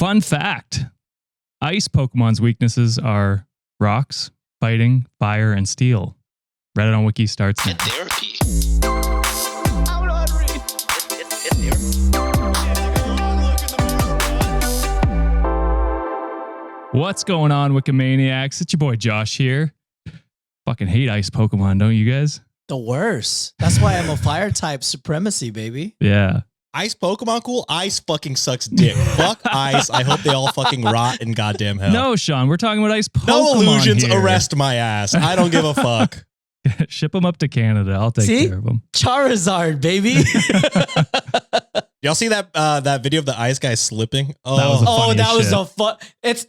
Fun fact. Ice Pokemon's weaknesses are rocks, fighting, fire, and steel. Reddit on Wiki starts now. And therapy. What's going on, Wikimaniacs? It's your boy Josh here. Fucking hate ice Pokemon, don't you guys? The worst. That's why I'm a fire type supremacy, baby. Yeah. Ice Pokemon cool? Ice fucking sucks dick. Fuck ice. I hope they all fucking rot in goddamn hell. No, Sean, we're talking about ice Pokemon. No illusions. Here. Arrest my ass. I don't give a fuck. Ship them up to Canada. I'll take care of them. Charizard, baby. Y'all see that that video of the ice guy slipping? That was the fun. That's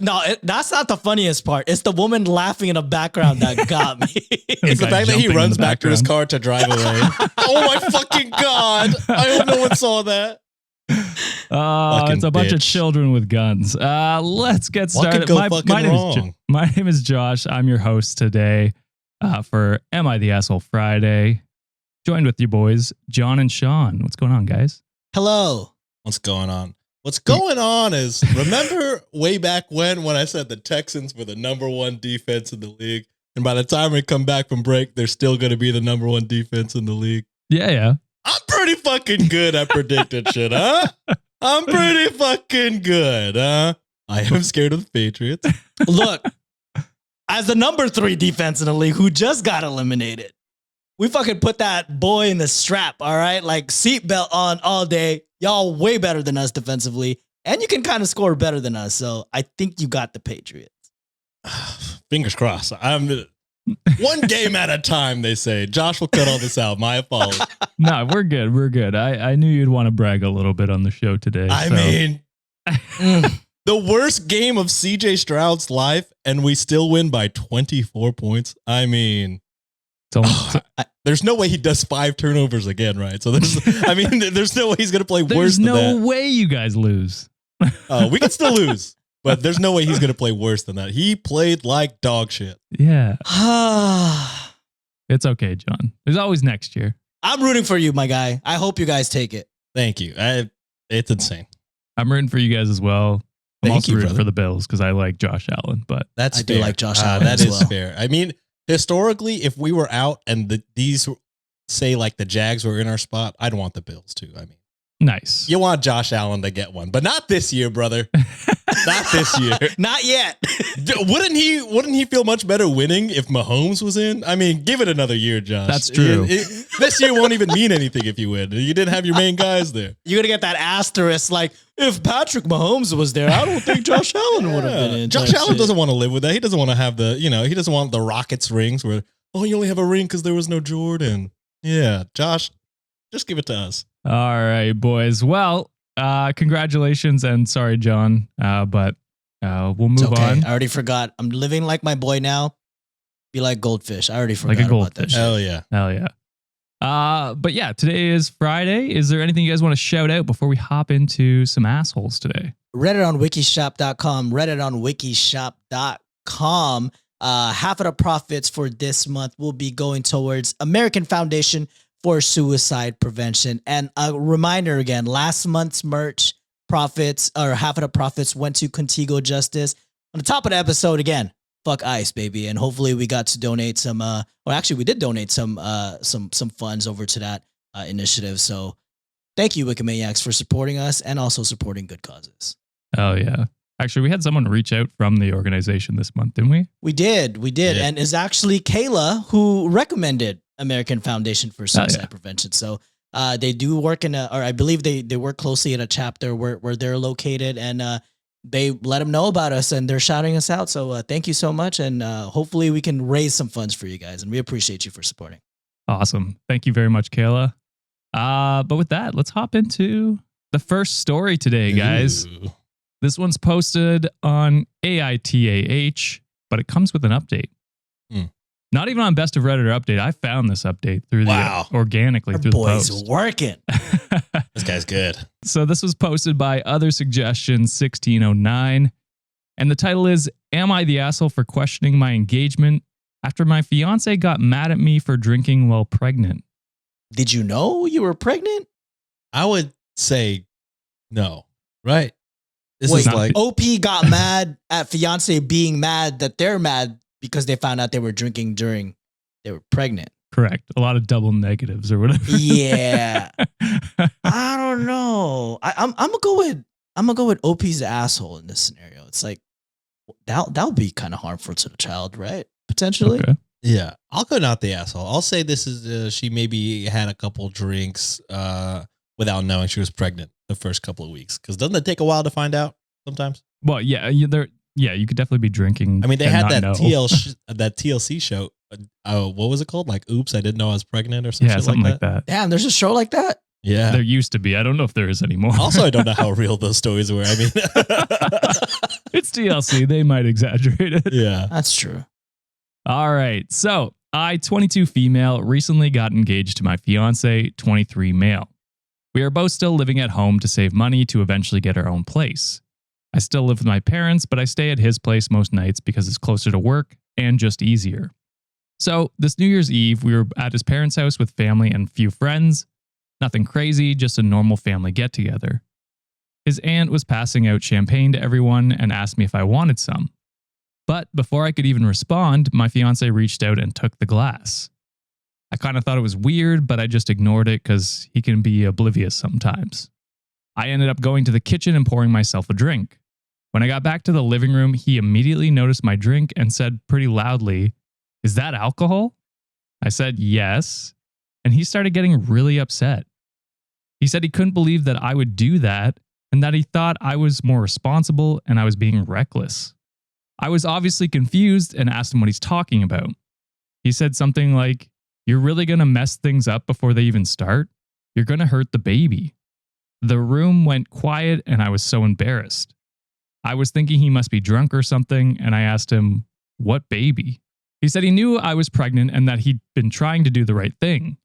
not the funniest part. It's the woman laughing in the background that got me. It's the fact that he runs back to his car to drive away. Oh my fucking god! I hope no one saw that. It's a bunch of children with guns. Let's get started. My name is Josh. I'm your host today for Am I the Asshole Friday. Joined with you boys, John and Sean. What's going on, guys? Hello. What's going on? What's going on is, remember way back when I said the Texans were the #1 defense in the league, and by the time we come back from break, they're still going to be the #1 defense in the league? Yeah. I'm pretty fucking good at predicting shit, huh? I'm pretty fucking good, huh? I am scared of the Patriots. Look, as the #3 defense in the league who just got eliminated, we fucking put that boy in the strap, all right? Like seatbelt on all day. Y'all way better than us defensively, and you can kind of score better than us. So I think you got the Patriots. Fingers crossed. I'm one game at a time, they say. Josh will cut all this out. My apologies. No, we're good. We're good. I knew you'd want to brag a little bit on the show today. I mean, the worst game of CJ Stroud's life, and we still win by 24 points. I mean, there's no way he does 5 turnovers again, right? So there's no way he's going to play worse than that. There's no way you guys lose. We can still lose, but there's no way he's going to play worse than that. He played like dog shit. Yeah. It's okay, John. There's always next year. I'm rooting for you, my guy. I hope you guys take it. Thank you. It's insane. I'm rooting for you guys as well. I'm Thank also you, rooting brother. for the Bills because I like Josh Allen, but I do like Josh Allen. That as is well. fair. I mean, historically, if we were out and these say like the Jags were in our spot, I'd want the Bills too. I mean, nice. You want Josh Allen to get one, but not this year, brother. Not this year. Not yet. Wouldn't he feel much better winning if Mahomes was in? I mean, give it another year, Josh. That's true. This year won't even mean anything if you win. You didn't have your main guys there. You're gonna get that asterisk like, if Patrick Mahomes was there, I don't think Josh Allen would have been in. Josh Allen doesn't want to live with that. He doesn't want to have he doesn't want the Rockets rings where, you only have a ring because there was no Jordan. Yeah, Josh, just give it to us. All right, boys. Well, congratulations and sorry, John, but we'll move on. I already forgot. I'm living like my boy now. Be like goldfish. I already forgot like a about goldfish. that. Hell yeah. Hell yeah. But yeah, today is Friday. Is there anything you guys want to shout out before we hop into some assholes today? Reddit on wikishop.com. Reddit on wikishop.com. Half of the profits for this month will be going towards American Foundation for Suicide Prevention. And a reminder again, last month's merch profits, or half of the profits, went to Contigo Justice. On the top of the episode, again, fuck ICE, baby. And hopefully we got to donate some, we did donate some funds over to that initiative. So thank you, Wikimaniacs, for supporting us and also supporting good causes. Oh yeah. Actually, we had someone reach out from the organization this month, didn't we? We did. Yeah. And it's actually Kayla who recommended American Foundation for Suicide Prevention. So they do work I believe they work closely at a chapter where they're located, and they let them know about us and they're shouting us out. So thank you so much. And hopefully we can raise some funds for you guys, and we appreciate you for supporting. Awesome. Thank you very much, Kayla. But with that, let's hop into the first story today, guys. Ooh. This one's posted on AITAH, but it comes with an update. Not even on Best of Redditor update. I found this update through organically through the post. Boy's working. This guy's good. So this was posted by Other Suggestions 1609, and the title is "Am I the Asshole for Questioning My Engagement After My Fiancé Got Mad at Me for Drinking While Pregnant?" Did you know you were pregnant? I would say no, right? This is like OP got mad at fiance being mad that they're mad because they found out they were drinking during they were pregnant. Correct. A lot of double negatives or whatever. Yeah. I don't know. I'm gonna go with OP's asshole in this scenario. It's like that'll be kind of harmful to the child, right? Potentially. Okay. Yeah, I'll go not the asshole. I'll say this is she maybe had a couple drinks without knowing she was pregnant the first couple of weeks. Because doesn't it take a while to find out sometimes? Well, yeah, you could definitely be drinking. I mean, they had that TLC show. What was it called? Like, oops, I didn't know I was pregnant or something like that. Damn, there's a show like that? Yeah. There used to be. I don't know if there is anymore. Also, I don't know how real those stories were. I mean, it's TLC. They might exaggerate it. Yeah. That's true. All right. So I, 22 female, recently got engaged to my fiance, 23 male. We are both still living at home to save money to eventually get our own place. I still live with my parents, but I stay at his place most nights because it's closer to work and just easier. So this New Year's Eve, we were at his parents' house with family and a few friends. Nothing crazy, just a normal family get-together. His aunt was passing out champagne to everyone and asked me if I wanted some. But before I could even respond, my fiance reached out and took the glass. I kind of thought it was weird, but I just ignored it because he can be oblivious sometimes. I ended up going to the kitchen and pouring myself a drink. When I got back to the living room, he immediately noticed my drink and said pretty loudly, "Is that alcohol?" I said yes, and he started getting really upset. He said he couldn't believe that I would do that and that he thought I was more responsible and I was being reckless. I was obviously confused and asked him what he's talking about. He said something like, "You're really going to mess things up before they even start? You're going to hurt the baby." The room went quiet and I was so embarrassed. I was thinking he must be drunk or something, and I asked him, "What baby?" He said he knew I was pregnant and that he'd been trying to do the right thing.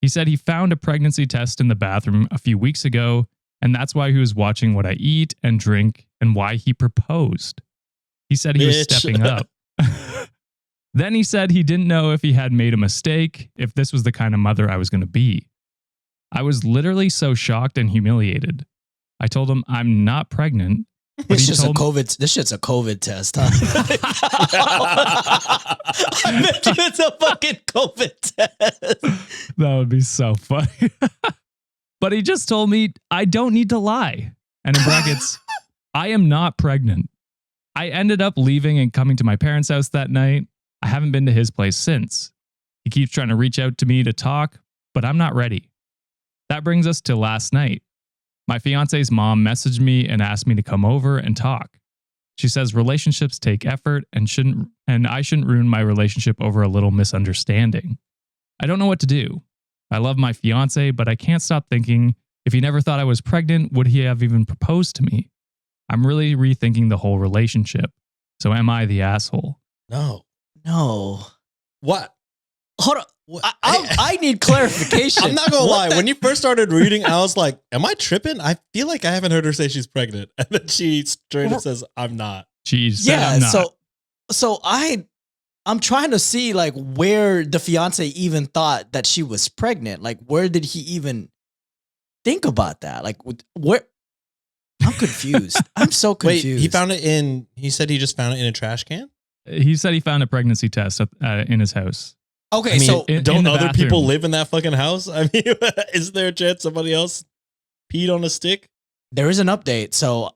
He said he found a pregnancy test in the bathroom a few weeks ago, and that's why he was watching what I eat and drink and why he proposed. He said he was stepping up. Then he said he didn't know if he had made a mistake, if this was the kind of mother I was going to be. I was literally so shocked and humiliated. I told him I'm not pregnant. This shit's a COVID test, huh? I bet you it's a fucking COVID test. That would be so funny. But he just told me I don't need to lie. And in brackets, I am not pregnant. I ended up leaving and coming to my parents' house that night. I haven't been to his place since. He keeps trying to reach out to me to talk, but I'm not ready. That brings us to last night. My fiance's mom messaged me and asked me to come over and talk. She says relationships take effort and I shouldn't ruin my relationship over a little misunderstanding. I don't know what to do. I love my fiance, but I can't stop thinking, if he never thought I was pregnant, would he have even proposed to me? I'm really rethinking the whole relationship. So am I the asshole? No. What? Hold on. I need clarification. I'm not gonna lie. When you first started reading, I was like, "Am I tripping?" I feel like I haven't heard her say she's pregnant, and then she straight up says, "I'm not." She said, "I'm not." So I'm trying to see like where the fiance even thought that she was pregnant. Like, where did he even think about that? Like, where? I'm confused. I'm so confused. Wait, he said he just found it in a trash can? He said he found a pregnancy test in his house. Okay, I mean, so don't other people live in that fucking house? I mean, is there a chance somebody else peed on a stick? There is an update, so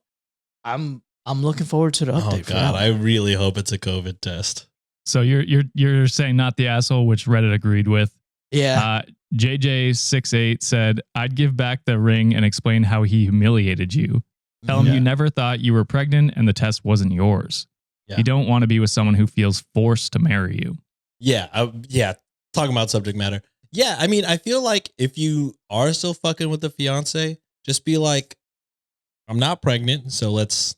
I'm looking forward to the update. Oh God, I really hope it's a COVID test. So you're saying not the asshole, which Reddit agreed with. Yeah. JJ68 said, "I'd give back the ring and explain how he humiliated you. Tell him you never thought you were pregnant and the test wasn't yours. Yeah. You don't want to be with someone who feels forced to marry you." Yeah. Talking about subject matter. Yeah. I mean, I feel like if you are still fucking with the fiance, just be like, "I'm not pregnant, so let's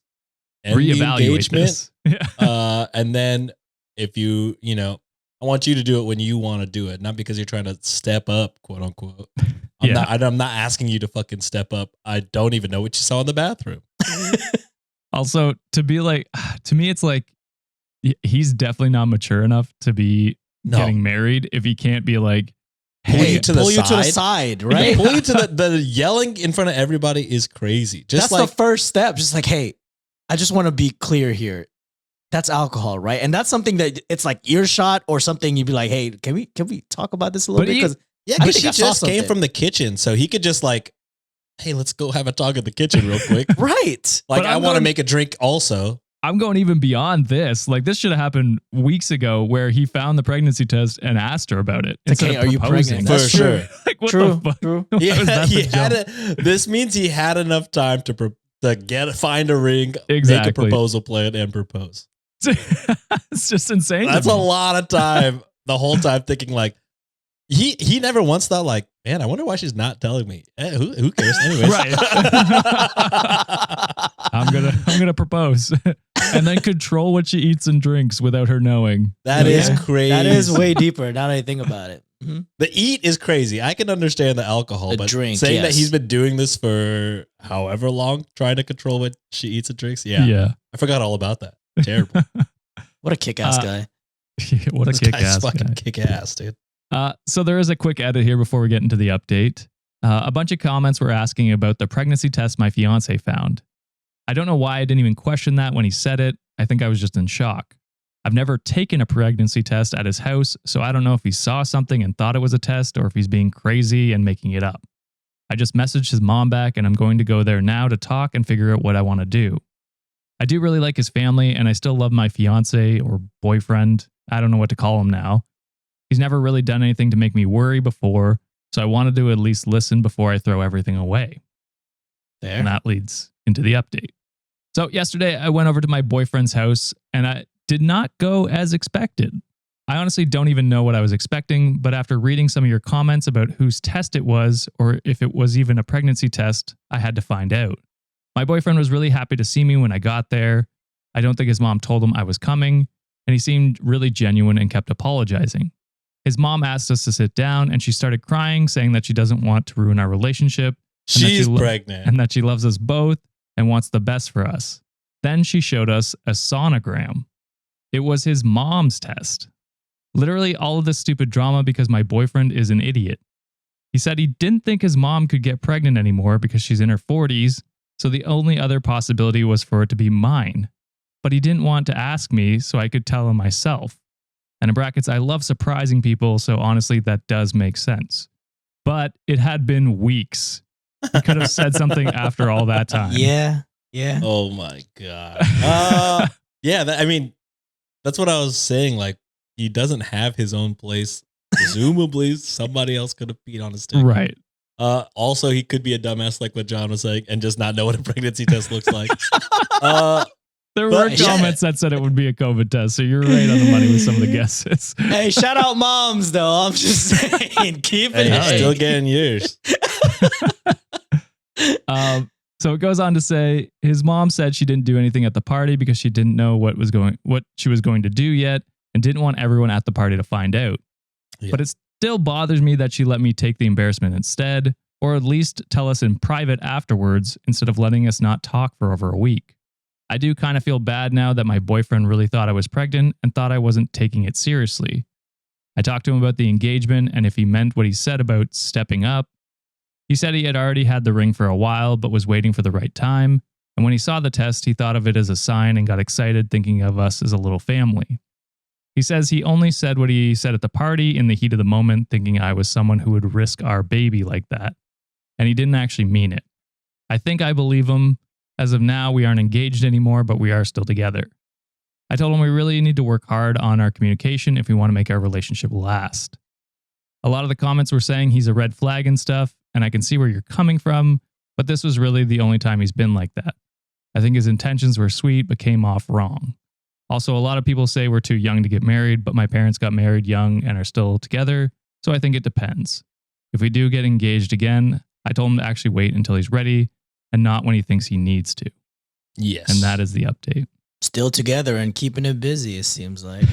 end reevaluate this." Yeah. And then if I want you to do it when you want to do it, not because you're trying to step up, quote unquote. I'm not asking you to fucking step up. I don't even know what you saw in the bathroom. Also, to me, it's like, he's definitely not mature enough to be getting married if he can't be like, hey, pull you to the side, right? Pull you to the yelling in front of everybody is crazy. That's the first step. Just like, hey, I just want to be clear here. That's alcohol, right? And that's something that it's like earshot or something. You'd be like, hey, can we talk about this a little bit? Because because she just came from the kitchen, so he could just like, hey, let's go have a talk in the kitchen real quick. Right. Like, I want to make a drink also. I'm going even beyond this. Like, this should have happened weeks ago where he found the pregnancy test and asked her about it. Okay, are you pregnant? For sure. Like, what the fuck? True. This means he had enough time to find a ring, make a proposal plan, and propose. It's just insane. That's a lot of time. The whole time thinking like, he never once thought like, man, I wonder why she's not telling me. Who cares? Anyways. Right. I'm gonna propose and then control what she eats and drinks without her knowing. That is crazy. That is way deeper now that I think about it. Mm-hmm. The eat is crazy. I can understand the alcohol, but drink, saying that he's been doing this for however long, trying to control what she eats and drinks. Yeah. I forgot all about that. Terrible. What a kick-ass guy. What a kick-ass guy. Fucking kick-ass, dude. So there is a quick edit here before we get into the update. A bunch of comments were asking about the pregnancy test my fiance found. I don't know why I didn't even question that when he said it. I think I was just in shock. I've never taken a pregnancy test at his house, so I don't know if he saw something and thought it was a test or if he's being crazy and making it up. I just messaged his mom back and I'm going to go there now to talk and figure out what I want to do. I do really like his family and I still love my fiance or boyfriend. I don't know what to call him now. He's never really done anything to make me worry before, so I wanted to at least listen before I throw everything away. There. And that leads into the update. So yesterday I went over to my boyfriend's house and I did not go as expected. I honestly don't even know what I was expecting, but after reading some of your comments about whose test it was or if it was even a pregnancy test, I had to find out. My boyfriend was really happy to see me when I got there. I don't think his mom told him I was coming, and he seemed really genuine and kept apologizing. His mom asked us to sit down and she started crying, saying that she doesn't want to ruin our relationship. She's pregnant. And that she loves us both and wants the best for us. Then she showed us a sonogram. It was his mom's test. Literally all of this stupid drama because my boyfriend is an idiot. He said he didn't think his mom could get pregnant anymore because she's in her 40s, so the only other possibility was for it to be mine. But he didn't want to ask me so I could tell him myself. And in brackets, I love surprising people, so honestly, that does make sense. But it had been weeks. He could have said something after all that time. Yeah. Oh my God. I mean, that's what I was saying. Like, he doesn't have his own place. Presumably, somebody else could have peed on his dick. Right. Also, he could be a dumbass, like what John was saying, and just not know what a pregnancy test looks like. There were comments that said it would be a COVID test, so you're right on the money with some of the guesses. Hey, shout out moms, though. I'm just saying, keep it. Hey, still getting yours. So it goes on to say his mom said she didn't do anything at the party because she didn't know what she was going to do yet and didn't want everyone at the party to find out. Yeah. But it still bothers me that she let me take the embarrassment instead, or at least tell us in private afterwards instead of letting us not talk for over a week. I do kind of feel bad now that my boyfriend really thought I was pregnant and thought I wasn't taking it seriously. I talked to him about the engagement and if he meant what he said about stepping up. He said he had already had the ring for a while but was waiting for the right time, and when he saw the test, he thought of it as a sign and got excited thinking of us as a little family. He says he only said what he said at the party in the heat of the moment, thinking I was someone who would risk our baby like that, and he didn't actually mean it. I think I believe him. As of now, we aren't engaged anymore, but we are still together. I told him we really need to work hard on our communication if we want to make our relationship last. A lot of the comments were saying he's a red flag and stuff, and I can see where you're coming from, but this was really the only time he's been like that. I think his intentions were sweet, but came off wrong. Also, a lot of people say we're too young to get married, but my parents got married young and are still together, so I think it depends. If we do get engaged again, I told him to actually wait until he's ready, and not when he thinks he needs to. Yes. And that is the update. Still together and keeping it busy, it seems like.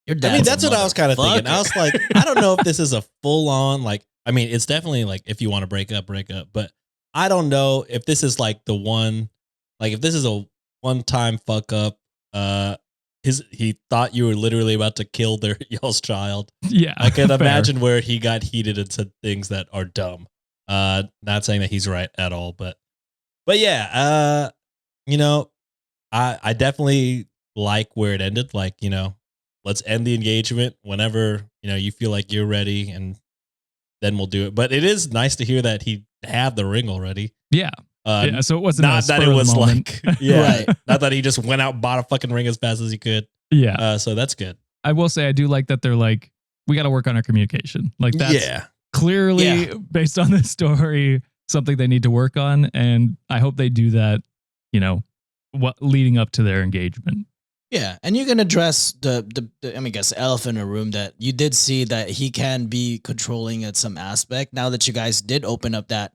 Your dad's I mean, that's what I was kind of thinking. I was like, I don't know if this is a full on, like, I mean, it's definitely like, if you want to break up, but I don't know if this is like the one, like if this is a one-time fuck up, he thought you were literally about to kill y'all's child. Yeah. I can imagine where he got heated and said things that are dumb. Not saying that he's right at all, but yeah, You know, I definitely like where it ended. Like, you know, let's end the engagement whenever, you know, you feel like you're ready, and then we'll do it. But it is nice to hear that he had the ring already. Yeah. So it wasn't not that it was like, Right. not that he just went out and bought a fucking ring as fast as he could. Yeah. So that's good. I will say I do like that they're like, we got to work on our communication. Like that's clearly based on this story, something they need to work on. And I hope they do that, you know, leading up to their engagement. Yeah, and you can address the I guess elephant in the room that you did see that he can be controlling at some aspect. Now that you guys did open up that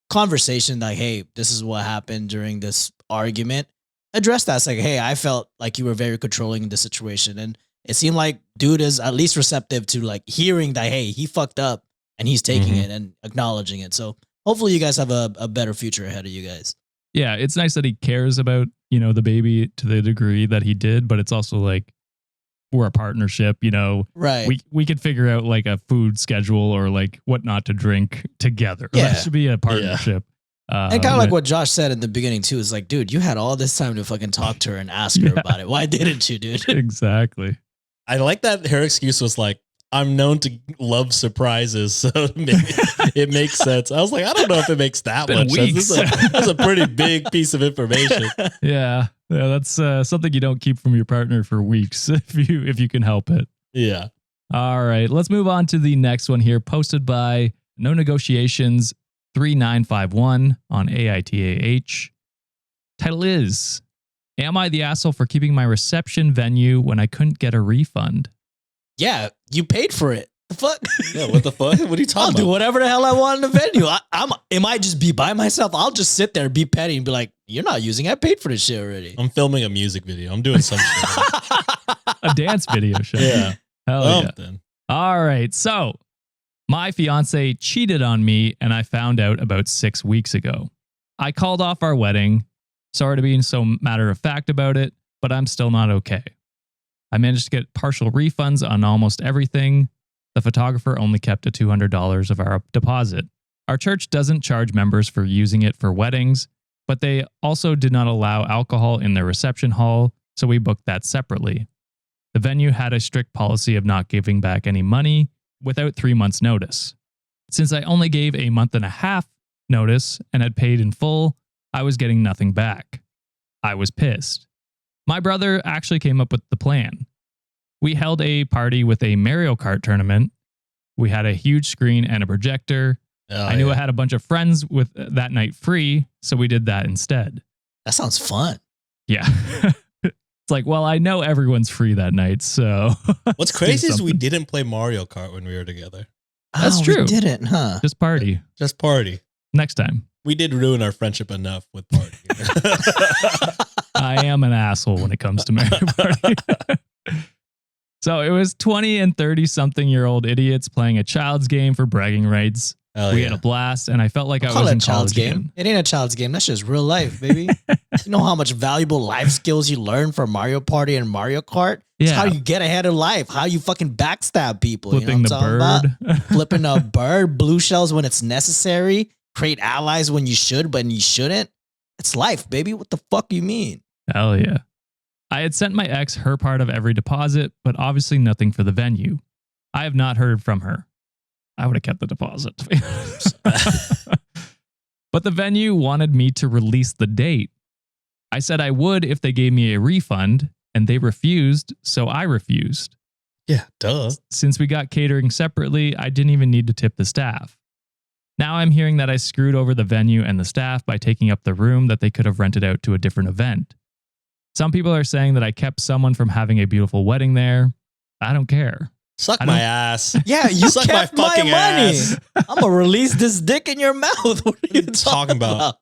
conversation, like, hey, this is what happened during this argument. Address that. It's like, hey, I felt like you were very controlling in this situation, and it seemed like dude is at least receptive to like hearing that, hey, he fucked up and he's taking it and acknowledging it. So hopefully you guys have a better future ahead of you guys. Yeah, it's nice that he cares about, you know, the baby to the degree that he did, but it's also like we're a partnership, you know. Right. We could figure out like a food schedule or like what not to drink together. Yeah. That should be a partnership. And kind of like what Josh said in the beginning too, is like, dude, you had all this time to fucking talk to her and ask her about it. Why didn't you, dude? Exactly. I like that her excuse was like, I'm known to love surprises, so it makes sense. I was like, I don't know if it makes that much sense. That's a pretty big piece of information. Yeah, that's something you don't keep from your partner for weeks if you can help it. Yeah. All right, let's move on to the next one here, posted by No Negotiations 3951 on AITAH. Title is, Am I the asshole for keeping my reception venue when I couldn't get a refund? Yeah, you paid for it. The fuck? Yeah, what the fuck? What are you talking about? I'll do whatever the hell I want in the venue. It might just be by myself. I'll just sit there, be petty, and be like, you're not using it. I paid for this shit already. I'm filming a music video. I'm doing some shit. A dance video show. Yeah. Hell yeah. All right. So my fiance cheated on me, and I found out about 6 weeks ago. I called off our wedding. Sorry to be so matter of fact about it, but I'm still not okay. I managed to get partial refunds on almost everything. The photographer only kept $200 of our deposit. Our church doesn't charge members for using it for weddings, but they also did not allow alcohol in their reception hall, so we booked that separately. The venue had a strict policy of not giving back any money without 3 months' notice. Since I only gave a month and a half notice and had paid in full, I was getting nothing back. I was pissed. My brother actually came up with the plan. We held a party with a Mario Kart tournament. We had a huge screen and a projector. I knew I had a bunch of friends with that night free, so we did that instead. That sounds fun. Yeah. It's like, well, I know everyone's free that night, so. What's crazy is we didn't play Mario Kart when we were together. That's true. We didn't, huh? Just party. Just party. Next time. We did ruin our friendship enough with party. I am an asshole when it comes to Mario Party. So it was 20 and 30-something-year-old idiots playing a child's game for bragging rights. We had a blast, and I felt like I was in college again. It ain't a child's game. That's just real life, baby. You know how much valuable life skills you learn from Mario Party and Mario Kart? It's how you get ahead of life, how you fucking backstab people. Flipping you know what I'm the bird. Flipping a bird, blue shells when it's necessary, create allies when you should, but you shouldn't. It's life, baby. What the fuck you mean? Hell yeah. I had sent my ex her part of every deposit, but obviously nothing for the venue. I have not heard from her. I would have kept the deposit, to be honest. But the venue wanted me to release the date. I said I would if they gave me a refund, and they refused, so I refused. Yeah, duh. Since we got catering separately, I didn't even need to tip the staff. Now I'm hearing that I screwed over the venue and the staff by taking up the room that they could have rented out to a different event. Some people are saying that I kept someone from having a beautiful wedding there. I don't care. Suck my ass. Yeah, you Suck kept my fucking money. ass. I'm going to release this dick in your mouth. What are you talking about?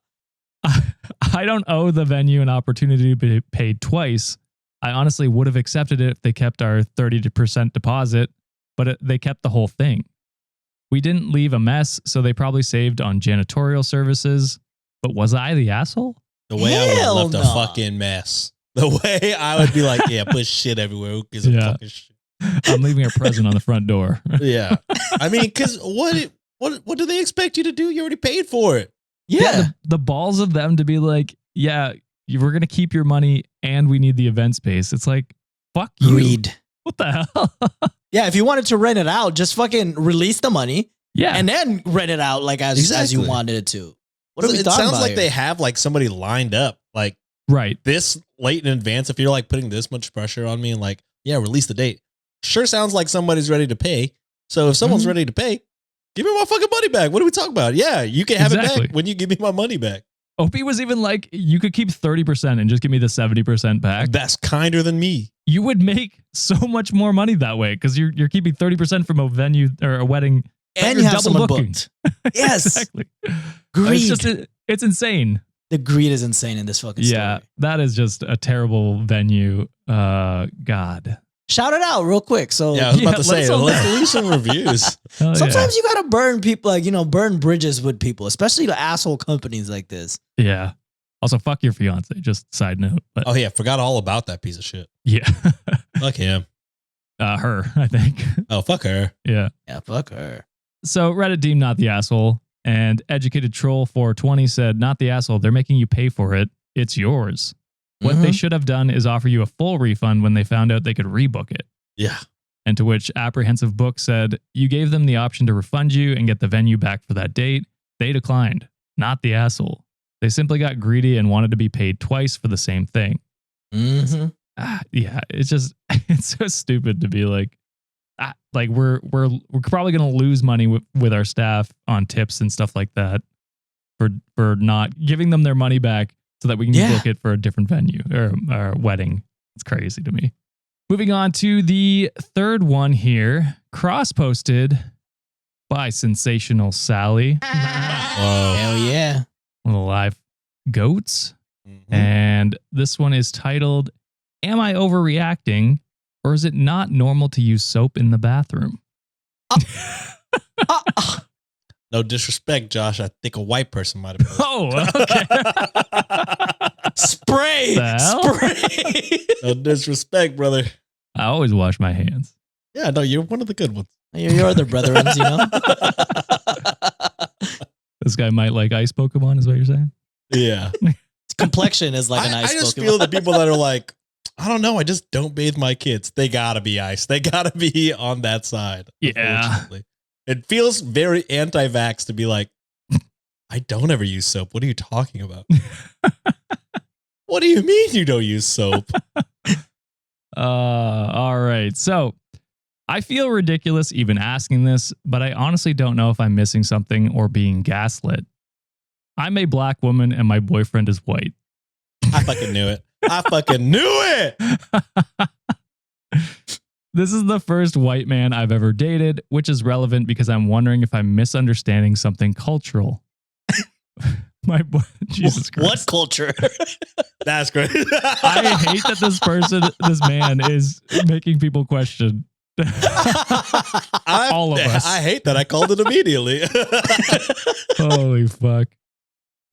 I don't owe the venue an opportunity to be paid twice. I honestly would have accepted it if they kept our 30% deposit, but they kept the whole thing. We didn't leave a mess, so they probably saved on janitorial services. But was I the asshole? The way I would have left a fucking mess. The way I would be like, yeah, put shit everywhere. Who gives a fucking shit? I'm leaving a present on the front door. Yeah. I mean, because what do they expect you to do? You already paid for it. Yeah. The balls of them to be like, yeah, we're going to keep your money and we need the event space. It's like, fuck you. Greed. What the hell? Yeah, if you wanted to rent it out, just fucking release the money. Yeah. And then rent it out like as you wanted it to. What are we talking about? It sounds like they have like somebody lined up, like this late in advance. If you're like putting this much pressure on me and like, yeah, release the date. Sure sounds like somebody's ready to pay. So if someone's ready to pay, give me my fucking money back. What are we talking about? Yeah, you can have it back when you give me my money back. Opie was even like, you could keep 30% and just give me the 70% back. That's kinder than me. You would make so much more money that way because you're keeping 30% from a venue or a wedding. And you have someone booked. Yes. Exactly. Greed. It's insane. The greed is insane in this fucking story. Yeah, that is just a terrible venue. God. Shout it out real quick. So yeah, I was about to say, let's leave some reviews. Sometimes you gotta burn people, like, burn bridges with people, especially the asshole companies like this. Yeah. Also, fuck your fiance. Just side note. But, oh yeah, forgot all about that piece of shit. Yeah. Fuck him. Her, I think. Oh, fuck her. Yeah. Yeah, fuck her. So Reddit deemed not the asshole, and Educated Troll 420 said, not the asshole. They're making you pay for it. It's yours. What they should have done is offer you a full refund when they found out they could rebook it. Yeah. And to which Apprehensive Book said, you gave them the option to refund you and get the venue back for that date. They declined. Not the asshole. They simply got greedy and wanted to be paid twice for the same thing. Yeah, it's just, it's so stupid to be like we're probably going to lose money with our staff on tips and stuff like that for not giving them their money back so that we can book it for a different venue or wedding. It's crazy to me. Moving on to the third one here, cross-posted by Sensational Sally. Hell yeah. One of the live goats. And this one is titled, Am I Overreacting, or is it not normal to use soap in the bathroom? No disrespect, Josh. I think a white person might have. Oh, okay. Spray. No disrespect, brother. I always wash my hands. Yeah, no, you're one of the good ones. You're the brethren, This guy might like ice Pokemon, is what you're saying? Yeah. Complexion is like an ice Pokemon. I just feel the people that are like, I don't know, I just don't bathe my kids. They gotta be ice. They gotta be on that side. Yeah. It feels very anti-vax to be like, I don't ever use soap. What are you talking about? What do you mean you don't use soap? All right. So I feel ridiculous even asking this, but I honestly don't know if I'm missing something or being gaslit. I'm a black woman and my boyfriend is white. I fucking knew it. I fucking knew it. This is the first white man I've ever dated, which is relevant because I'm wondering if I'm misunderstanding something cultural. Jesus Christ. What culture? That's great. I hate that this man is making people question all of us. I hate that I called it immediately. Holy fuck.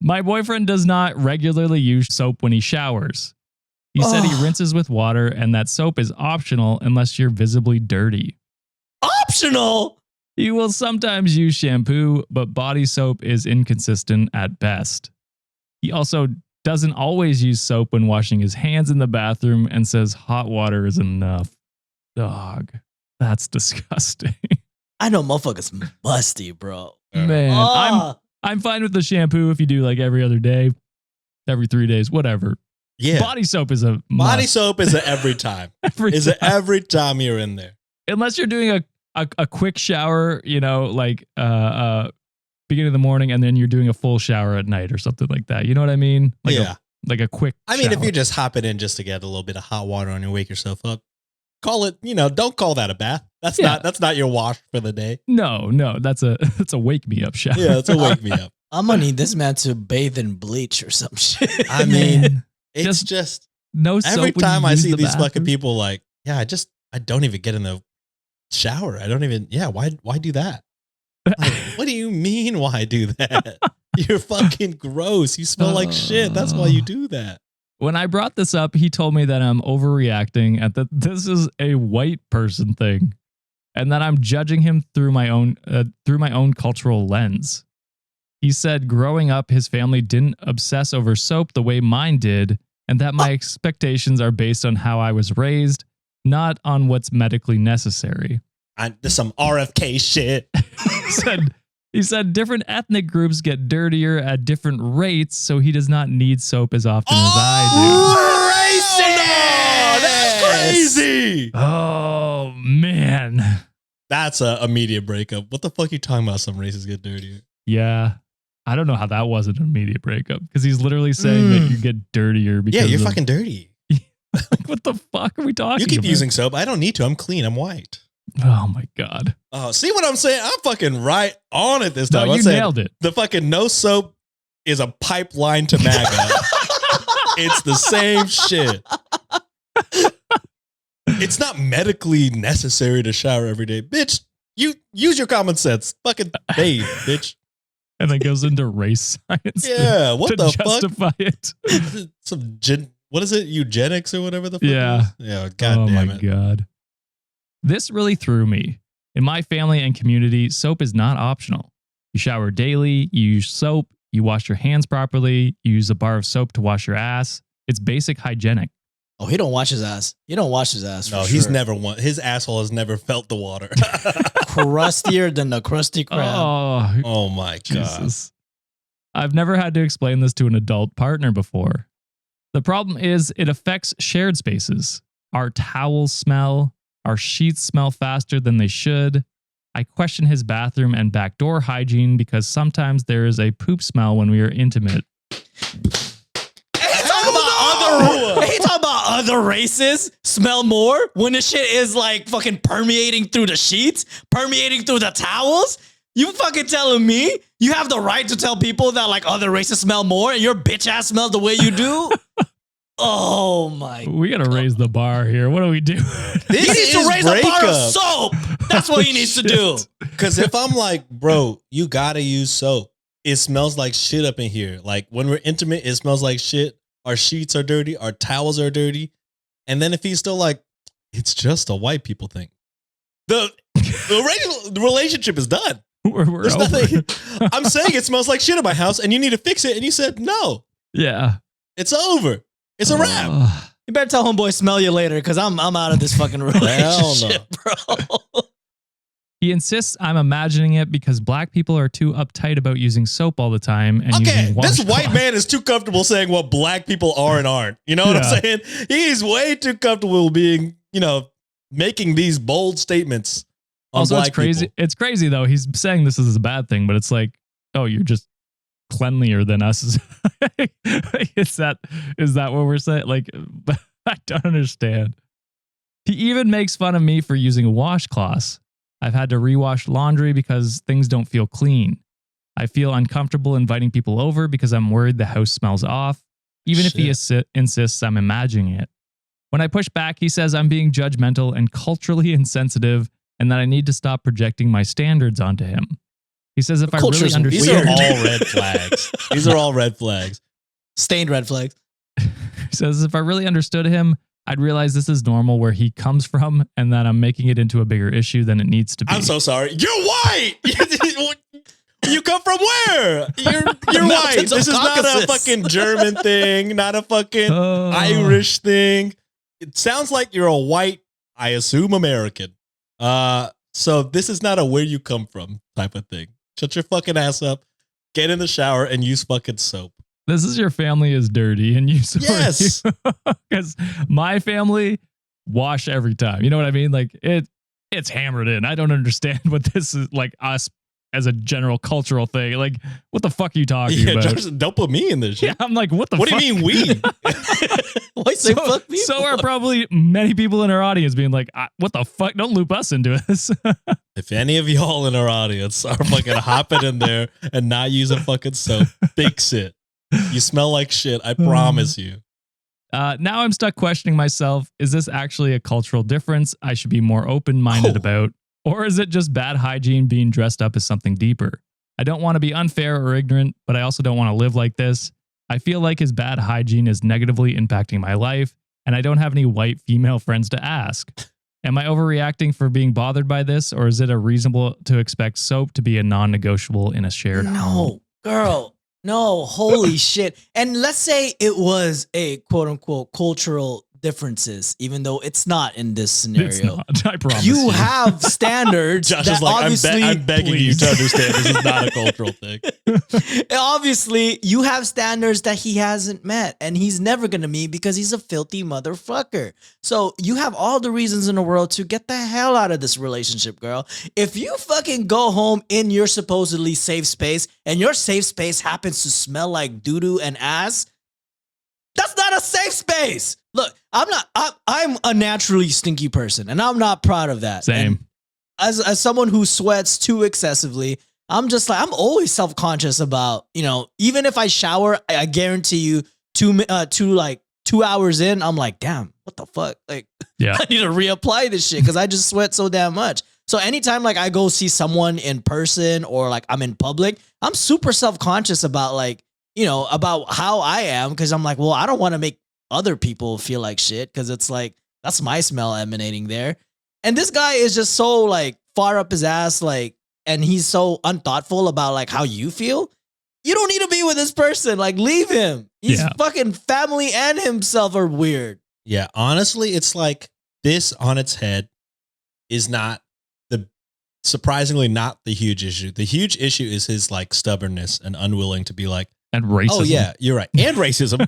My boyfriend does not regularly use soap when he showers. He said he rinses with water and that soap is optional unless you're visibly dirty. Optional? He will sometimes use shampoo, but body soap is inconsistent at best. He also doesn't always use soap when washing his hands in the bathroom and says hot water is enough. Dog, that's disgusting. I know motherfuckers musty, bro. Man, I'm fine with the shampoo if you do like every other day, every 3 days, whatever. Yeah. Body soap is a body soap is a every time. Every time you're in there. Unless you're doing a quick shower, like beginning of the morning, and then you're doing a full shower at night or something like that. You know what I mean? Like like a quick shower. If you're just hopping in just to get a little bit of hot water on you, wake yourself up, call it, don't call that a bath. That's not your wash for the day. No, that's a wake me up shower. Yeah, it's a wake me up. I'm gonna need this man to bathe in bleach or some shit. I mean, it's just no soap. Every time I see these fucking people like, I don't even get in the shower. I don't even, why do that? Like, what do you mean why do that? You're fucking gross. You smell like shit. That's why you do that. When I brought this up, he told me that I'm overreacting and that this is a white person thing and that I'm judging him through my own cultural lens. He said growing up, his family didn't obsess over soap the way mine did, and that my expectations are based on how I was raised, not on what's medically necessary. There's some RFK shit. He said different ethnic groups get dirtier at different rates, so he does not need soap as often as I do. That's crazy. Oh, man. That's a immediate breakup. What the fuck are you talking about? Some races get dirtier. Yeah. I don't know how that wasn't an immediate breakup, because he's literally saying that you get dirtier. Because you're fucking dirty. Like, what the fuck are we talking about? You keep using soap. I don't need to. I'm clean. I'm white. Oh my God. Oh, see what I'm saying? I'm fucking right on it this time. No, you nailed it. The fucking no soap is a pipeline to MAGA. It's the same shit. It's not medically necessary to shower every day. Bitch, you use your common sense. Fucking bathe, bitch. And then goes into race science. Yeah, what the justify it. What is it? Eugenics or whatever the fuck Yeah. it is? Yeah, God damn it. Oh my God. This really threw me. In my family and community, soap is not optional. You shower daily, you use soap, you wash your hands properly, you use a bar of soap to wash your ass. It's basic hygienic. Oh, he don't wash his ass. He don't wash his ass. No, he's never his asshole has never felt the water. Crustier than the Krusty Krab. Oh my Jesus. God. I've never had to explain this to an adult partner before. The problem is it affects shared spaces. Our towels smell. Our sheets smell faster than they should. I question his bathroom and backdoor hygiene because sometimes there is a poop smell when we are intimate. He talking about other races smell more when the shit is like fucking permeating through the sheets, permeating through the towels. You fucking telling me you have the right to tell people that like other races smell more and your bitch ass smells the way you do? Oh my! We gotta raise the bar here. What do we do? He needs to raise the bar of soap. That's what he needs to do. Because if I'm like, bro, you gotta use soap. It smells like shit up in here. Like when we're intimate, it smells like shit. Our sheets are dirty. Our towels are dirty. And then if he's still like, it's just a white people thing. The relationship is done. We're There's over. nothing. I'm saying it smells like shit in my house and you need to fix it. And you said, no. Yeah. It's over. It's a wrap. You better tell homeboy smell you later because I'm out of this fucking relationship, bro. He insists I'm imagining it because black people are too uptight about using soap all the time. And okay, this white man is too comfortable saying what black people are and aren't. You know what I'm saying? He's way too comfortable being, making these bold statements. Also, it's crazy. People. It's crazy though. He's saying this is a bad thing, but it's like, oh, you're just cleanlier than us. Is that what we're saying? Like, I don't understand. He even makes fun of me for using washcloths. I've had to rewash laundry because things don't feel clean. I feel uncomfortable inviting people over because I'm worried the house smells off, even if he insists I'm imagining it. When I push back, he says I'm being judgmental and culturally insensitive and that I need to stop projecting my standards onto him. He says if I really understand... These are all red flags. These are all red flags. Stained red flags. He says if I really understood him, I'd realize this is normal where he comes from and that I'm making it into a bigger issue than it needs to be. I'm so sorry. You're white! You come from where? You're white. This is not a fucking German thing, not a fucking Irish thing. It sounds like you're a white, I assume American. So this is not a where you come from type of thing. Shut your fucking ass up, get in the shower, and use fucking soap. This is your family is dirty, and you yes, because my family wash every time. You know what I mean? Like it's hammered in. I don't understand what this is like us as a general cultural thing. Like, what the fuck are you talking about? Just don't put me in this shit. Yeah, I'm like, what the fuck? What do you mean we? Why say fuck people? So are probably many people in our audience being like, what the fuck? Don't loop us into this. If any of y'all in our audience are fucking hopping in there and not using fucking soap, fix it. You smell like shit. I promise you. Now I'm stuck questioning myself. Is this actually a cultural difference I should be more open-minded about? Or is it just bad hygiene being dressed up as something deeper? I don't want to be unfair or ignorant, but I also don't want to live like this. I feel like his bad hygiene is negatively impacting my life, and I don't have any white female friends to ask. Am I overreacting for being bothered by this, or is it reasonable to expect soap to be a non-negotiable in a shared home? Girl, no, holy shit. And let's say it was a quote unquote cultural differences, even though it's not in this scenario. It's not, I promise you have standards. Josh that is like, obviously, I'm begging you to understand this is not a cultural thing. Obviously, you have standards that he hasn't met, and he's never going to meet because he's a filthy motherfucker. So you have all the reasons in the world to get the hell out of this relationship, girl. If you fucking go home in your supposedly safe space and your safe space happens to smell like doo-doo and ass, that's not a safe space. Look, I'm a naturally stinky person, and I'm not proud of that. Same. And as someone who sweats too excessively, I'm just like, I'm always self-conscious about, even if I shower, I guarantee you 2 hours in, I'm like, damn, what the fuck? Like, yeah. I need to reapply this shit because I just sweat so damn much. So anytime like I go see someone in person or like I'm in public, I'm super self-conscious about like, about how I am, because I'm like, well, I don't want to make other people feel like shit because it's like, that's my smell emanating there. And this guy is just so like far up his ass, like, and he's so unthoughtful about like how you feel. You don't need to be with this person. Like, leave him. He's fucking family and himself are weird. Yeah, honestly, it's like this on its head is surprisingly not the huge issue. The huge issue is his like stubbornness and unwilling to be like, and racism. Oh yeah, you're right. And racism.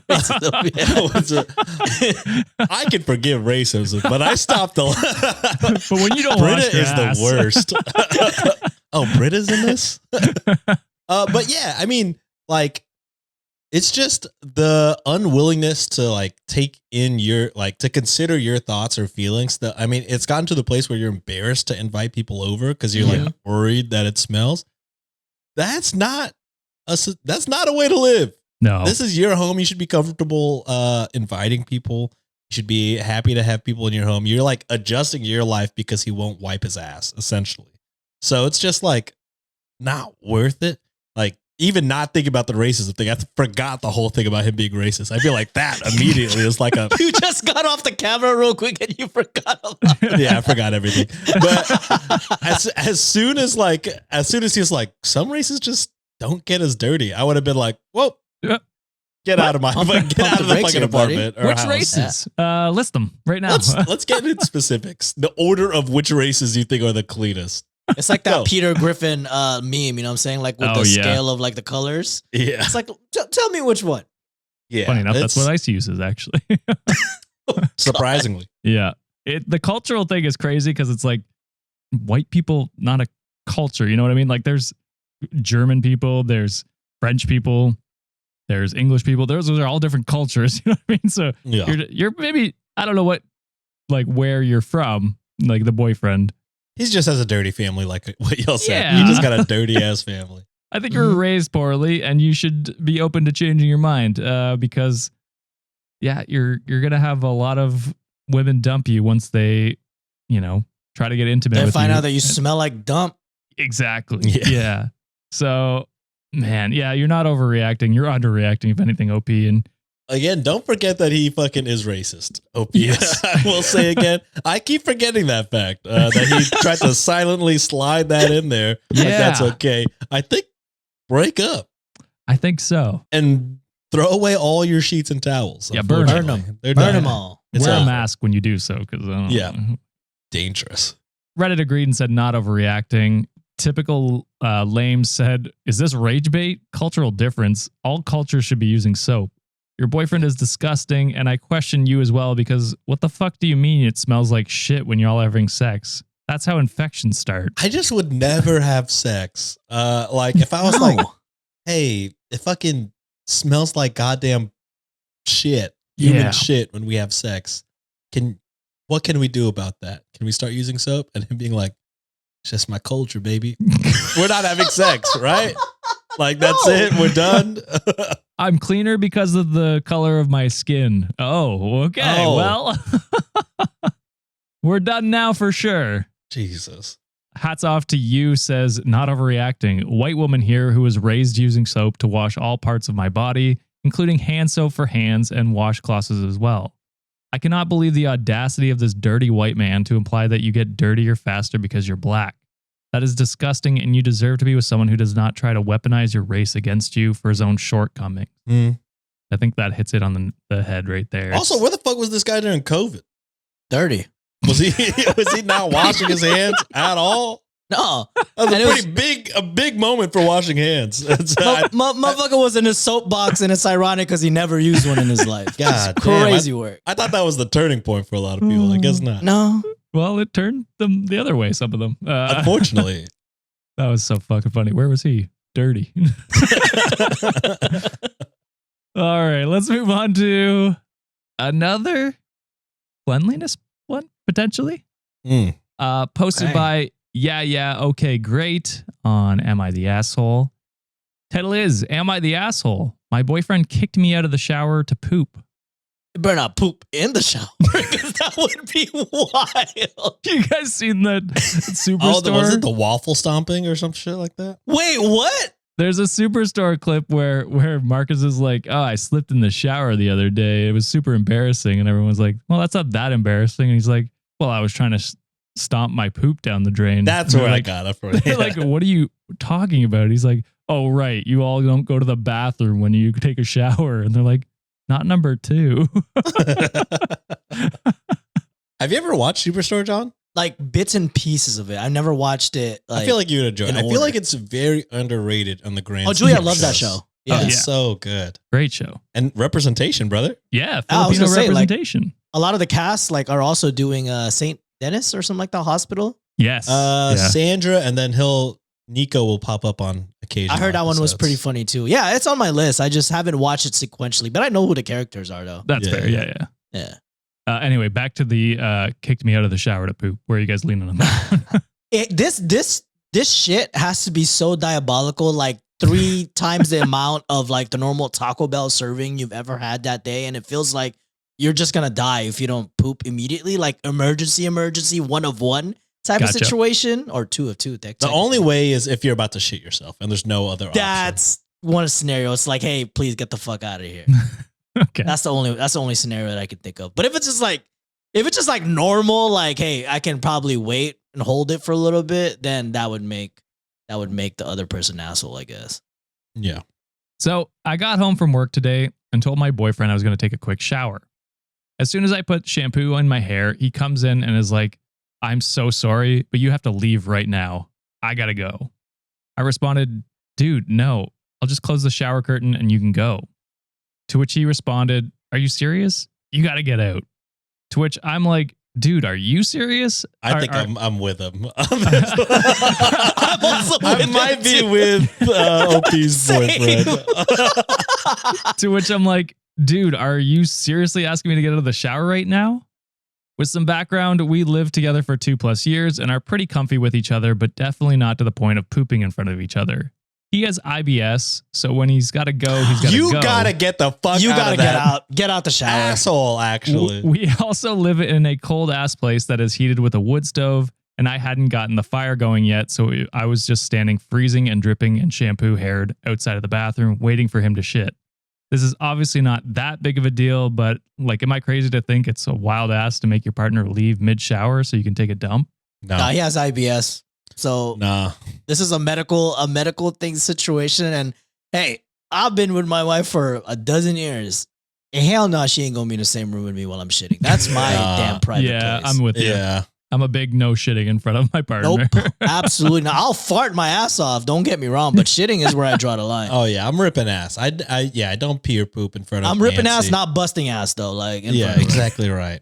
I can forgive racism, but I stopped a lot. But when you don't Britta wash your is ass. the worst. Oh, Britta's in this? But yeah, I mean, like, it's just the unwillingness to like take in to consider your thoughts or feelings. That, I mean, it's gotten to the place where you're embarrassed to invite people over because you're like worried that it smells. That's not a way to live. No, this is your home. You should be comfortable inviting people. You should be happy to have people in your home. You're like adjusting your life because he won't wipe his ass, essentially. So it's just like not worth it. Like, even not thinking about the racism thing, I forgot the whole thing about him being racist. I feel like that immediately is like a... You just got off the camera real quick and you forgot about it. Yeah, I forgot everything. But as soon as he's like, some races just don't get as dirty, I would have been like, whoa, get out of my fucking apartment or which house. races? List them right now. Let's get into specifics. The order of which races you think are the cleanest. It's like that Peter Griffin meme, you know what I'm saying? Like with the scale of like the colors. Yeah. It's like, tell me which one. Yeah. Funny enough, that's what ICE uses actually. Surprisingly. Yeah. The cultural thing is crazy because it's like white people, not a culture. You know what I mean? Like there's German people, there's French people, there's English people. Those are all different cultures. You know what I mean? So you're maybe, I don't know where you're from, like the boyfriend. He just has a dirty family, like what y'all said. Yeah. He just got a dirty ass family. I think you were raised poorly, and you should be open to changing your mind because, you're gonna have a lot of women dump you once they, try to get intimate. They with find you. out that you smell like dump. Exactly. Yeah. So, man, you're not overreacting. You're underreacting, if anything, OP. And again, don't forget that he fucking is racist. OP. Yes. I will say again, I keep forgetting that fact, that he tried to silently slide that in there. Yeah. Like that's okay. I think break up. I think so. And throw away all your sheets and towels. Yeah, burn them. Burn them all. Wear a mask when you do so, because dangerous. Reddit agreed and said not overreacting. Typical lame said, is this rage bait? Cultural difference. All cultures should be using soap. Your boyfriend is disgusting, and I question you as well because what the fuck do you mean it smells like shit when you're all having sex? That's how infections start. I just would never have sex. Like if I was like, hey, it fucking smells like goddamn shit, human shit when we have sex. What can we do about that? Can we start using soap? And him being like, it's just my culture, baby. We're not having sex, right? Like that's it. We're done. I'm cleaner because of the color of my skin. Oh, okay. Oh. Well, we're done now for sure. Jesus. Hats off to you, says not overreacting. White woman here who was raised using soap to wash all parts of my body, including hand soap for hands and washcloths as well. I cannot believe the audacity of this dirty white man to imply that you get dirtier faster because you're black. That is disgusting, and you deserve to be with someone who does not try to weaponize your race against you for his own shortcomings. I think that hits it on the head right there. Also, where the fuck was this guy during COVID? Dirty. Was he not washing his hands at all? No. That was a big moment for washing hands. Motherfucker was in his soapbox, and it's ironic because he never used one in his life. God, crazy work. I thought that was the turning point for a lot of people. I guess not. No. Well, it turned them the other way, some of them. Unfortunately. That was so fucking funny. Where was he? Dirty. All right, let's move on to another cleanliness one, potentially. Posted by okay, great on Am I the Asshole? Title is, Am I the Asshole? My boyfriend kicked me out of the shower to poop. You better not poop in the shower because that would be wild. You guys seen that Superstore? Was it the waffle stomping or some shit like that? Wait, what? There's a Superstore clip where Marcus is like, oh, I slipped in the shower the other day. It was super embarrassing. And everyone's like, well, that's not that embarrassing. And he's like, well, I was trying to stomp my poop down the drain. That's where I got it from. Yeah. Like, what are you talking about? He's like, oh, right. You all don't go to the bathroom when you take a shower. And they're like, not number 2. Have you ever watched Superstore, John? Like bits and pieces of it. I've never watched it. I feel like you would enjoy it. I feel like it's very underrated on the grand. Oh, Julia loves that show. Yeah, it's so good. Great show. And representation, brother. Yeah, Filipino representation. Like, a lot of the cast are also doing St. Dennis or something like that hospital. Yes. Sandra, and then Nico will pop up on occasion. I heard that one was pretty funny too. Yeah, it's on my list. I just haven't watched it sequentially, but I know who the characters are though. That's fair. Yeah. Anyway, back to the kicked me out of the shower to poop. Where are you guys leaning on that? This shit has to be so diabolical, like 3 times the amount of like the normal Taco Bell serving you've ever had that day, and it feels like you're just gonna die if you don't poop immediately. Like emergency, 1 of 1 type of situation, or 2 of 2. The only way is if you're about to shit yourself and there's no other option. That's one scenario. It's like, hey, please get the fuck out of here. Okay. That's the only scenario that I can think of. But if it's just like normal, like, hey, I can probably wait and hold it for a little bit, then that would make the other person an asshole, I guess. Yeah. So I got home from work today and told my boyfriend I was going to take a quick shower. As soon as I put shampoo on my hair, he comes in and is like, I'm so sorry, but you have to leave right now. I got to go. I responded, dude, no, I'll just close the shower curtain and you can go. To which he responded, are you serious? You got to get out. To which I'm like, dude, are you serious? I think I'm with him. I might be with OP's boyfriend. To which I'm like, dude, are you seriously asking me to get out of the shower right now? With some background, we lived together for 2+ years and are pretty comfy with each other, but definitely not to the point of pooping in front of each other. He has IBS, so when he's got to go, he's got to go. You got to get the fuck out of that. Get out the shower. Asshole, actually. We also live in a cold-ass place that is heated with a wood stove, and I hadn't gotten the fire going yet, so I was just standing freezing and dripping and shampoo-haired outside of the bathroom, waiting for him to shit. This is obviously not that big of a deal, but like, am I crazy to think it's a wild ass to make your partner leave mid-shower so you can take a dump? No, he has IBS. So this is a medical thing situation. And hey, I've been with my wife for 12 years. And hell no, she ain't gonna be in the same room with me while I'm shitting. That's my damn private place. Yeah, I'm with you. Yeah. I'm a big no shitting in front of my partner. Nope, absolutely not. I'll fart my ass off. Don't get me wrong, but shitting is where I draw the line. Oh yeah, I'm ripping ass. I don't pee or poop in front of. I'm ripping ass, not busting ass though. Like exactly right.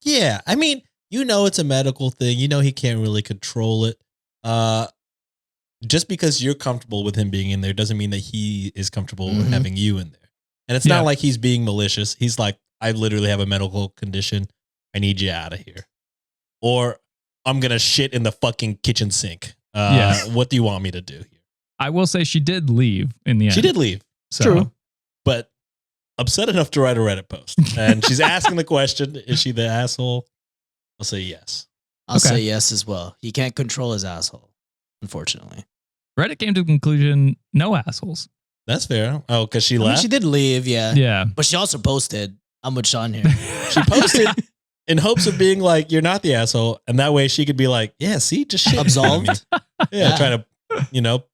Yeah, I mean, it's a medical thing. He can't really control it. Just because you're comfortable with him being in there doesn't mean that he is comfortable with having you in there. And it's not like he's being malicious. He's like, I literally have a medical condition. I need you out of here. Or I'm going to shit in the fucking kitchen sink. What do you want me to do here? I will say she did leave in the end. She did leave. So. True. But upset enough to write a Reddit post. And she's asking the question, is she the asshole? I'll say yes. I'll say yes as well. He can't control his asshole, unfortunately. Reddit came to the conclusion, no assholes. That's fair. Oh, because she left? She did leave, yeah. Yeah. But she also posted, I'm with Sean here. She posted in hopes of being like, you're not the asshole. And that way she could be like, yeah, see, just shit. Absolved. trying to,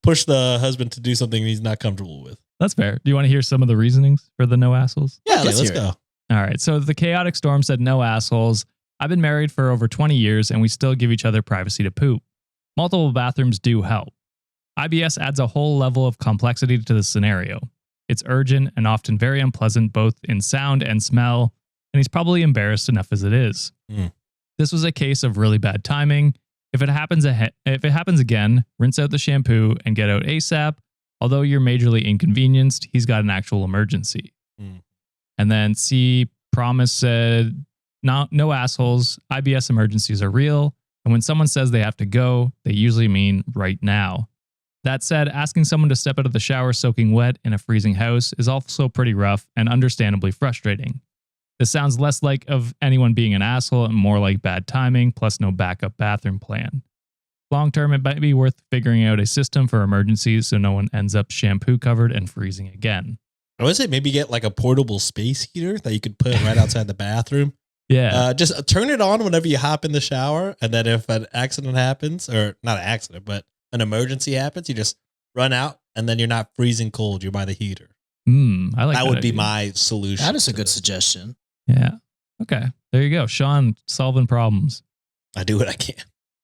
push the husband to do something he's not comfortable with. That's fair. Do you want to hear some of the reasonings for the no assholes? Yeah, okay, let's go. All right. So the chaotic storm said no assholes. I've been married for over 20 years and we still give each other privacy to poop. Multiple bathrooms do help. IBS adds a whole level of complexity to the scenario. It's urgent and often very unpleasant both in sound and smell, and he's probably embarrassed enough as it is. This was a case of really bad timing. If it happens again, rinse out the shampoo and get out ASAP. Although you're majorly inconvenienced, he's got an actual emergency. And then C Promise said, no assholes. IBS emergencies are real. And when someone says they have to go, they usually mean right now. That said, asking someone to step out of the shower soaking wet in a freezing house is also pretty rough and understandably frustrating. This sounds less like of anyone being an asshole and more like bad timing plus no backup bathroom plan. Long term, it might be worth figuring out a system for emergencies so no one ends up shampoo covered and freezing again. I would say maybe get like a portable space heater that you could put right outside the bathroom. Yeah. Just turn it on whenever you hop in the shower. And then if an accident happens, or not an accident, but an emergency happens, you just run out and then you're not freezing cold. You're by the heater. I like that would be my solution. That is a good suggestion. Yeah. Okay. There you go. Sean solving problems. I do what I can.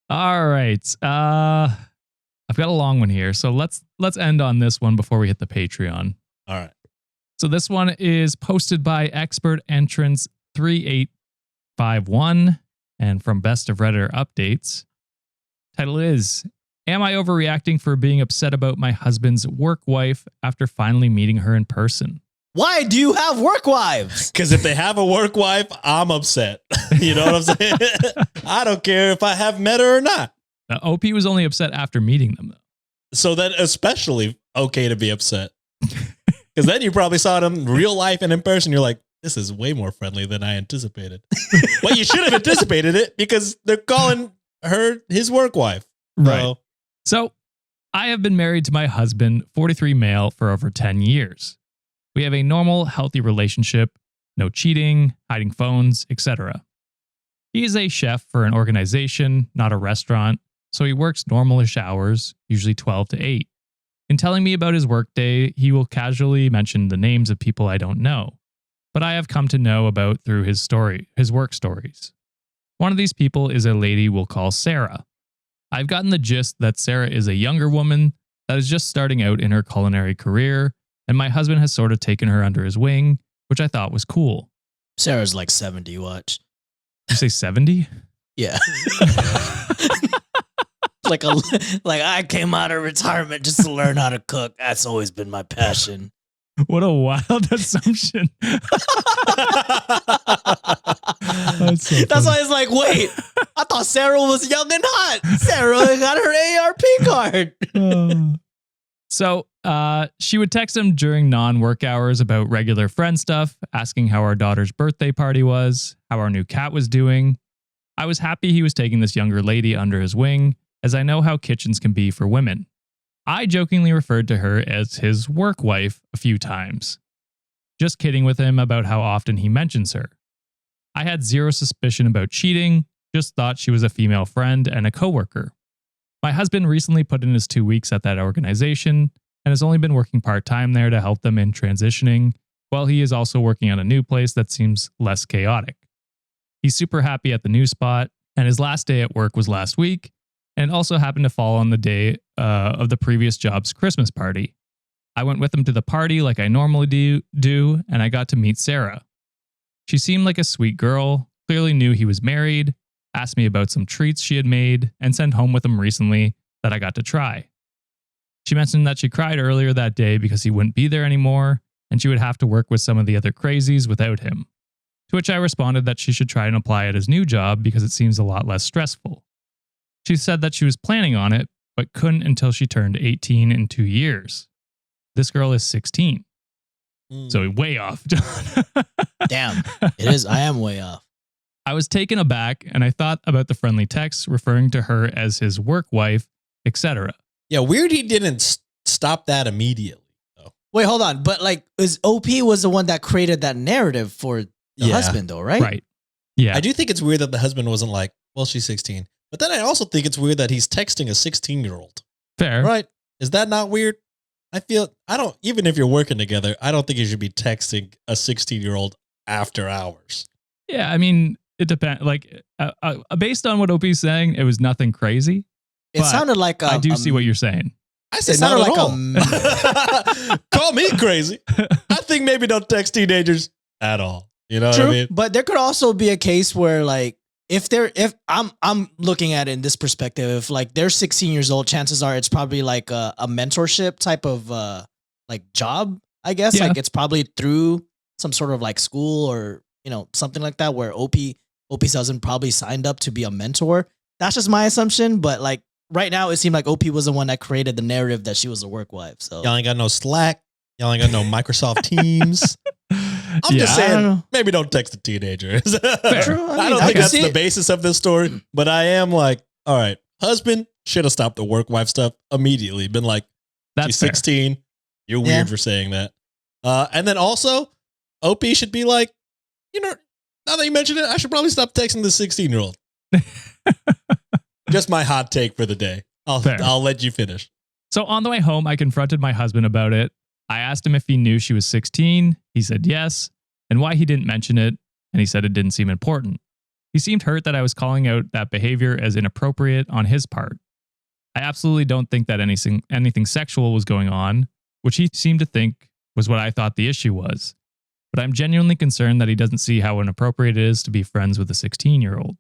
All right. I've got a long one here. So let's end on this one before we hit the Patreon. All right. So this one is posted by Expert Entrance 3851 and from Best of Redditor Updates. Title is, Am I overreacting for being upset about my husband's work wife after finally meeting her in person? Why do you have work wives? Because if they have a work wife, I'm upset. You know what I'm saying? I don't care if I have met her or not. Now, OP was only upset after meeting them, though. So then especially okay to be upset. Because then you probably saw them in real life and in person. You're like, this is way more friendly than I anticipated. Well, you should have anticipated it because they're calling her his work wife. Right. So I have been married to my husband, 43 male, for over 10 years. We have a normal, healthy relationship, no cheating, hiding phones, etc. He is a chef for an organization, not a restaurant, so he works normalish hours, usually 12 to 8. In telling me about his workday, he will casually mention the names of people I don't know, but I have come to know about through his work stories. One of these people is a lady we'll call Sarah. I've gotten the gist that Sarah is a younger woman that is just starting out in her culinary career, and my husband has sort of taken her under his wing, which I thought was cool. Sarah's like 70, watch. You say 70? Yeah. like I came out of retirement just to learn how to cook. That's always been my passion. What a wild assumption. That's why it's like, wait, I thought Sarah was young and hot. Sarah got her AARP card. So she would text him during non-work hours about regular friend stuff, asking how our daughter's birthday party was, how our new cat was doing. I was happy he was taking this younger lady under his wing, as I know how kitchens can be for women. I jokingly referred to her as his work wife a few times, just kidding with him about how often he mentions her. I had zero suspicion about cheating, just thought she was a female friend and a coworker. My husband recently put in his 2 weeks at that organization and has only been working part-time there to help them in transitioning, while he is also working on a new place that seems less chaotic. He's super happy at the new spot, and his last day at work was last week, and also happened to fall on the day of the previous job's Christmas party. I went with him to the party like I normally do, and I got to meet Sarah. She seemed like a sweet girl, clearly knew he was married, asked me about some treats she had made, and sent home with him recently that I got to try. She mentioned that she cried earlier that day because he wouldn't be there anymore, and she would have to work with some of the other crazies without him. To which I responded that she should try and apply at his new job because it seems a lot less stressful. She said that she was planning on it, but couldn't until she turned 18 in 2 years. This girl is 16. So way off. Damn, it is. I am way off. I was taken aback, and I thought about the friendly text referring to her as his work wife, etc. Yeah, weird he didn't stop that immediately, though. Wait, hold on. But like, OP was the one that created that narrative for the husband, though, right? Right. Yeah. I do think it's weird that the husband wasn't like, well, she's 16. But then I also think it's weird that he's texting a 16-year-old. Fair. Right? Is that not weird? Even if you're working together, I don't think you should be texting a 16-year-old after hours. Yeah, I mean, it depends. Like, based on what OP's saying, it was nothing crazy. It sounded like I do see what you're saying. I said not at all. Call me crazy. I think maybe don't text teenagers at all. You know what I mean? But there could also be a case where, like, if I'm looking at it in this perspective, if like they're 16 years old, chances are it's probably like a mentorship type of like job, I guess. Yeah. Like it's probably through some sort of like school or, you know, something like that where OP's husband probably signed up to be a mentor. That's just my assumption. But like right now, it seemed like OP was the one that created the narrative that she was a work wife. So y'all ain't got no Slack. Y'all ain't got no Microsoft Teams. I'm just saying, maybe don't text a teenager. True. I don't think that's the basis of this story, but I am like, all right, husband should have stopped the work wife stuff immediately. Been like, that's she's 16. Fair. You're weird for saying that. And then also, OP should be like, you know, now that you mentioned it, I should probably stop texting the 16-year-old. Just my hot take for the day. I'll let you finish. So on the way home, I confronted my husband about it. I asked him if he knew she was 16. He said yes, and why he didn't mention it, and he said it didn't seem important. He seemed hurt that I was calling out that behavior as inappropriate on his part. I absolutely don't think that anything sexual was going on, which he seemed to think was what I thought the issue was. But I'm genuinely concerned that he doesn't see how inappropriate it is to be friends with a 16-year-old.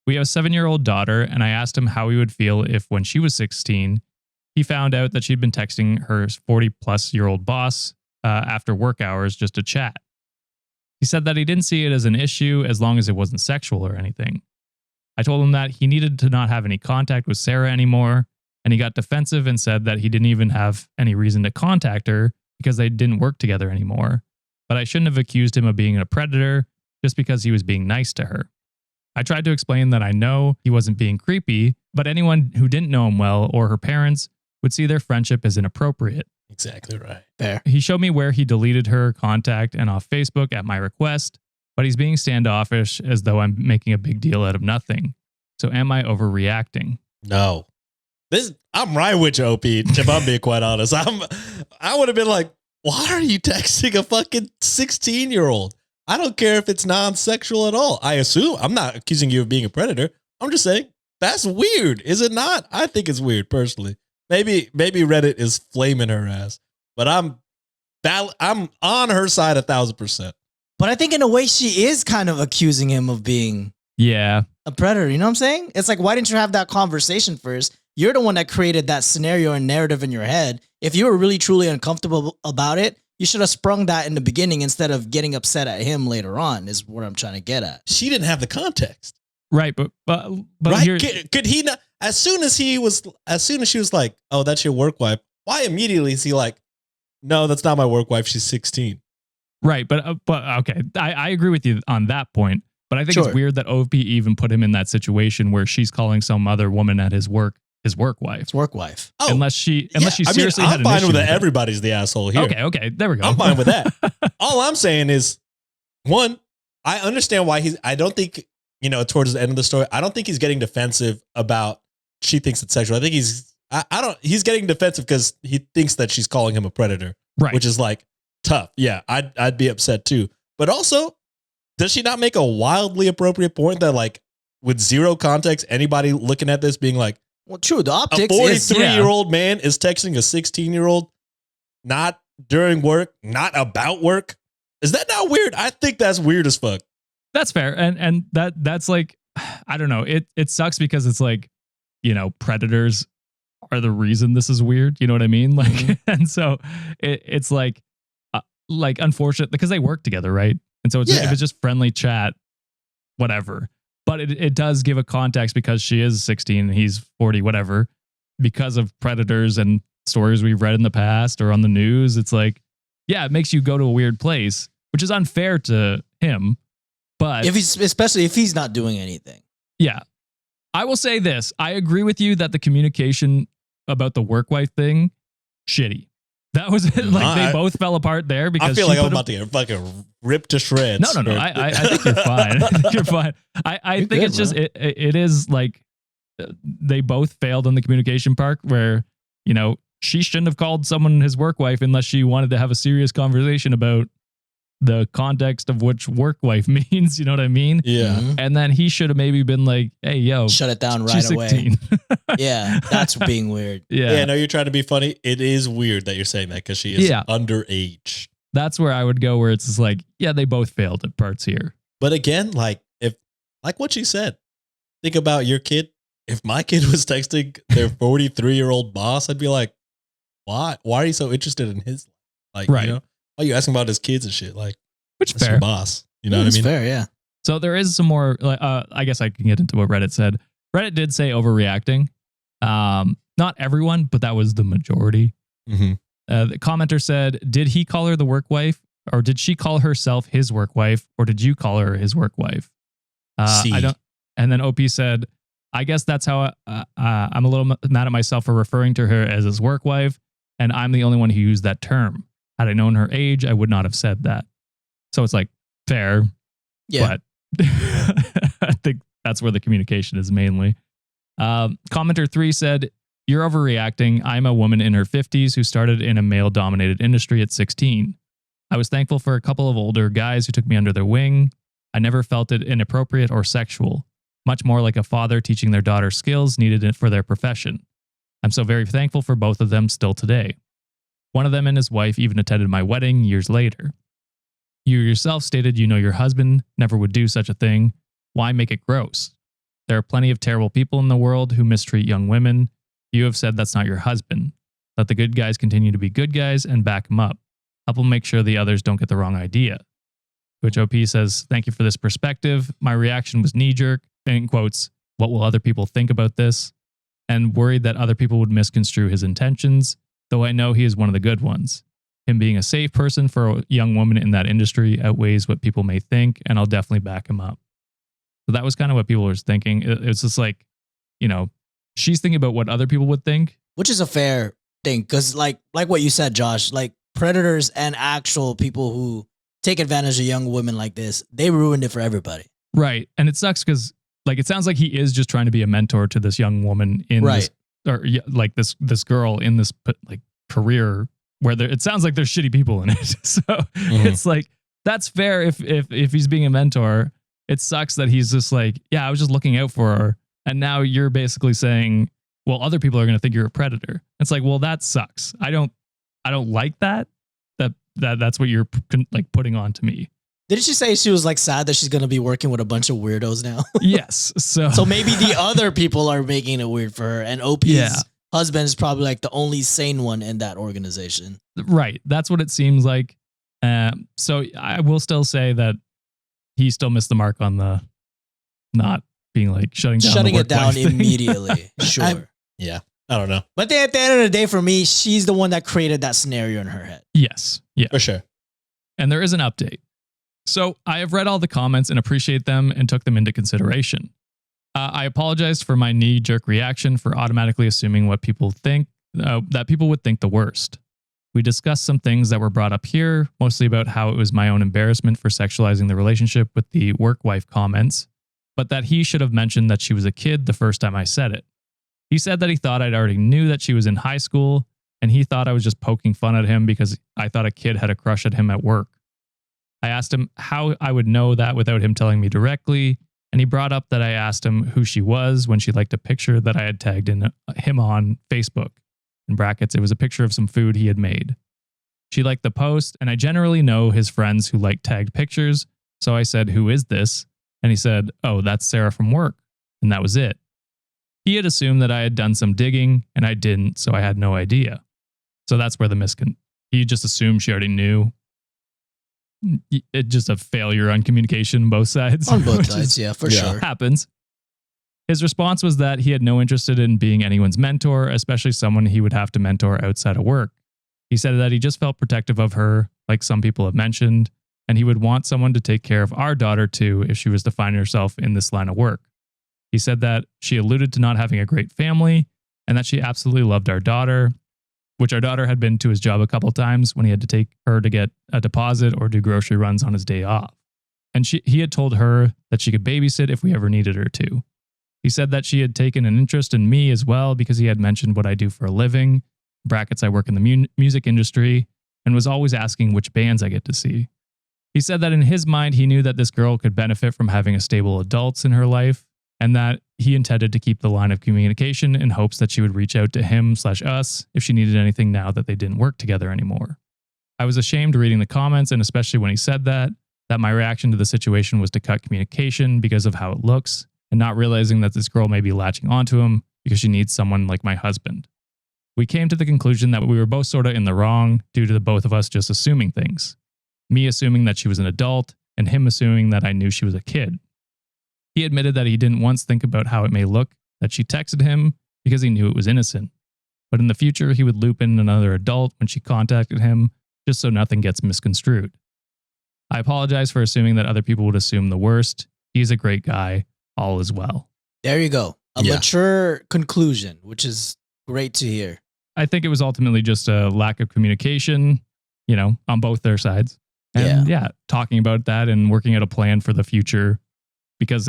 We have a 7-year-old daughter, and I asked him how he would feel if, when she was 16, he found out that she'd been texting her 40-plus-year-old boss after work hours just to chat. He said that he didn't see it as an issue as long as it wasn't sexual or anything. I told him that he needed to not have any contact with Sarah anymore, and he got defensive and said that he didn't even have any reason to contact her because they didn't work together anymore. But I shouldn't have accused him of being a predator just because he was being nice to her. I tried to explain that I know he wasn't being creepy, but anyone who didn't know him well or her parents would see their friendship as inappropriate. Exactly right. Fair. He showed me where he deleted her contact and off Facebook at my request, but he's being standoffish as though I'm making a big deal out of nothing. So am I overreacting? No. I'm right with you, OP, if I'm being quite honest. I would have been like, why are you texting a fucking 16-year-old? I don't care if it's non-sexual at all. I assume I'm not accusing you of being a predator. I'm just saying that's weird. Is it not? I think it's weird personally. Maybe Reddit is flaming her ass, but I'm on her side 1,000%. But I think in a way she is kind of accusing him of being a predator. You know what I'm saying? It's like, why didn't you have that conversation first? You're the one that created that scenario and narrative in your head. If you were really truly uncomfortable about it, you should have sprung that in the beginning instead of getting upset at him later on, is what I'm trying to get at. She didn't have the context. Right, but right? Could he not? As soon as she was like, "Oh, that's your work wife," why immediately is he like, "No, that's not my work wife. She's 16." Right, but okay, I agree with you on that point. But I think it's weird that OP even put him in that situation where she's calling some other woman at his work his work wife. It's work wife. Oh, unless she seriously had an issue. I'm fine with that. Everybody's the asshole here. Okay, there we go. I'm fine with that. All I'm saying is, one, I understand why I don't think, towards the end of the story, I don't think he's getting defensive about she thinks it's sexual. I think he's getting defensive because he thinks that she's calling him a predator, right? Which is like tough. Yeah, I'd be upset too. But also, does she not make a wildly appropriate point that, like, with zero context, anybody looking at this being like, well, true, the optics a 43-year-old man is texting a 16-year-old, not during work, not about work. Is that not weird? I think that's weird as fuck. That's fair. And that's like, I don't know. It sucks because it's like, predators are the reason this is weird. You know what I mean? Like, and so it's like unfortunate because they work together, right? And so if it's just friendly chat, whatever. But it does give a context because she is 16 and he's 40, whatever, because of predators and stories we've read in the past or on the news. It's like, yeah, it makes you go to a weird place, which is unfair to him. But especially if he's not doing anything. Yeah. I will say this. I agree with you that the communication about the work wife thing, shitty. That was like they both fell apart there because I feel like I'm about to get fucking ripped to shreds. No. I think you're fine. I think you're fine. I think it's just it is like they both failed on the communication part where, you know, she shouldn't have called someone his work wife unless she wanted to have a serious conversation about the context of which work wife means, you know what I mean? Yeah. Mhm. And then he should have maybe been like, hey, yo, Shut it down right she's away. 16. Yeah, that's being weird. Yeah. Yeah, I know you're trying to be funny. It is weird that you're saying that because she is underage. That's where I would go, where it's just like, yeah, they both failed at parts here. But again, like what she said, think about your kid. If my kid was texting their 43-year-old boss, I'd be like, why? Why are you so interested in his life? Like, Right. you know, why are you asking about his kids and shit? Like, Which that's fair. your boss. You know what I mean? Fair, yeah. So there is some more, I guess I can get into what Reddit said. Reddit did say overreacting. Not everyone, but that was the majority. Mm-hmm. The commenter said, did he call her the work wife, or did she call herself his work wife, or did you call her his work wife? I don't. And then OP said, I guess that's how I'm a little mad at myself for referring to her as his work wife, and I'm the only one who used that term. Had I known her age, I would not have said that. So it's like fair, Yeah. but I think that's where the communication is mainly. Commenter 3 said, you're overreacting. I'm a woman in her 50s who started in a male-dominated industry at 16. I was thankful for a couple of older guys who took me under their wing. I never felt it inappropriate or sexual, much more like a father teaching their daughter skills needed for their profession. I'm so very thankful for both of them still today. One of them and his wife even attended my wedding years later. You yourself stated you know your husband never would do such a thing. Why make it gross? There are plenty of terrible people in the world who mistreat young women. You have said that's not your husband. Let the good guys continue to be good guys and back him up. Help them make sure the others don't get the wrong idea. Which OP says, thank you for this perspective. My reaction was knee-jerk, in quotes, what will other people think about this? And worried that other people would misconstrue his intentions, though I know he is one of the good ones. Him being a safe person for a young woman in that industry outweighs what people may think, and I'll definitely back him up. So that was kind of what people were thinking. It's just like, you know, she's thinking about what other people would think. Which is a fair thing, because like what you said, Josh, like predators and actual people who take advantage of young women like this, they ruined it for everybody. Right. And it sucks because like it sounds like he is just trying to be a mentor to this young woman in this, or like this girl in this like career where it sounds like there's shitty people in it. So it's like, that's fair if he's being a mentor. It sucks that he's just like, yeah, I was just looking out for her. And now you're basically saying, well, other people are going to think you're a predator. It's like, well, that sucks. I don't like that. That's what you're like putting on to me. Didn't she say she was like sad that she's going to be working with a bunch of weirdos now? Yes. So maybe the other people are making it weird for her, and OP's husband is probably like the only sane one in that organization. Right. That's what it seems like. So I will still say that he still missed the mark on the not being like shutting it down immediately. Sure. Yeah. I don't know. But then at the end of the day, for me, she's the one that created that scenario in her head. Yes. Yeah. For sure. And there is an update. So I have read all the comments and appreciate them and took them into consideration. I apologized for my knee-jerk reaction for automatically assuming what people think, that people would think the worst. We discussed some things that were brought up here, mostly about how it was my own embarrassment for sexualizing the relationship with the work wife comments, but that he should have mentioned that she was a kid the first time I said it. He said that he thought I'd already knew that she was in high school, and he thought I was just poking fun at him because I thought a kid had a crush at him at work. I asked him how I would know that without him telling me directly, and he brought up that I asked him who she was when she liked a picture that I had tagged in him on Facebook. In brackets, it was a picture of some food he had made. She liked the post, and I generally know his friends who like tagged pictures, so I said, "Who is this?" And he said, "Oh, that's Sarah from work." And that was it. He had assumed that I had done some digging, and I didn't, so I had no idea. So that's where he just assumed she already knew. It's just a failure on communication on both sides. On both sides, yeah, for sure. Happens. His response was that he had no interest in being anyone's mentor, especially someone he would have to mentor outside of work. He said that he just felt protective of her, like some people have mentioned, and he would want someone to take care of our daughter too if she was to find herself in this line of work. He said that she alluded to not having a great family and that she absolutely loved our daughter, which our daughter had been to his job a couple times when he had to take her to get a deposit or do grocery runs on his day off. And he had told her that she could babysit if we ever needed her to. He said that she had taken an interest in me as well because he had mentioned what I do for a living, brackets I work in the music industry, and was always asking which bands I get to see. He said that in his mind, he knew that this girl could benefit from having a stable adults in her life, and that he intended to keep the line of communication in hopes that she would reach out to him/us if she needed anything now that they didn't work together anymore. I was ashamed reading the comments, and especially when he said that my reaction to the situation was to cut communication because of how it looks, and not realizing that this girl may be latching onto him because she needs someone like my husband. We came to the conclusion that we were both sort of in the wrong due to the both of us just assuming things. Me assuming that she was an adult, and him assuming that I knew she was a kid. He admitted that he didn't once think about how it may look that she texted him because he knew it was innocent. But in the future, he would loop in another adult when she contacted him, just so nothing gets misconstrued. I apologize for assuming that other people would assume the worst. He's a great guy. All is well. There you go. A mature conclusion, which is great to hear. I think it was ultimately just a lack of communication, on both their sides. And talking about that and working out a plan for the future because,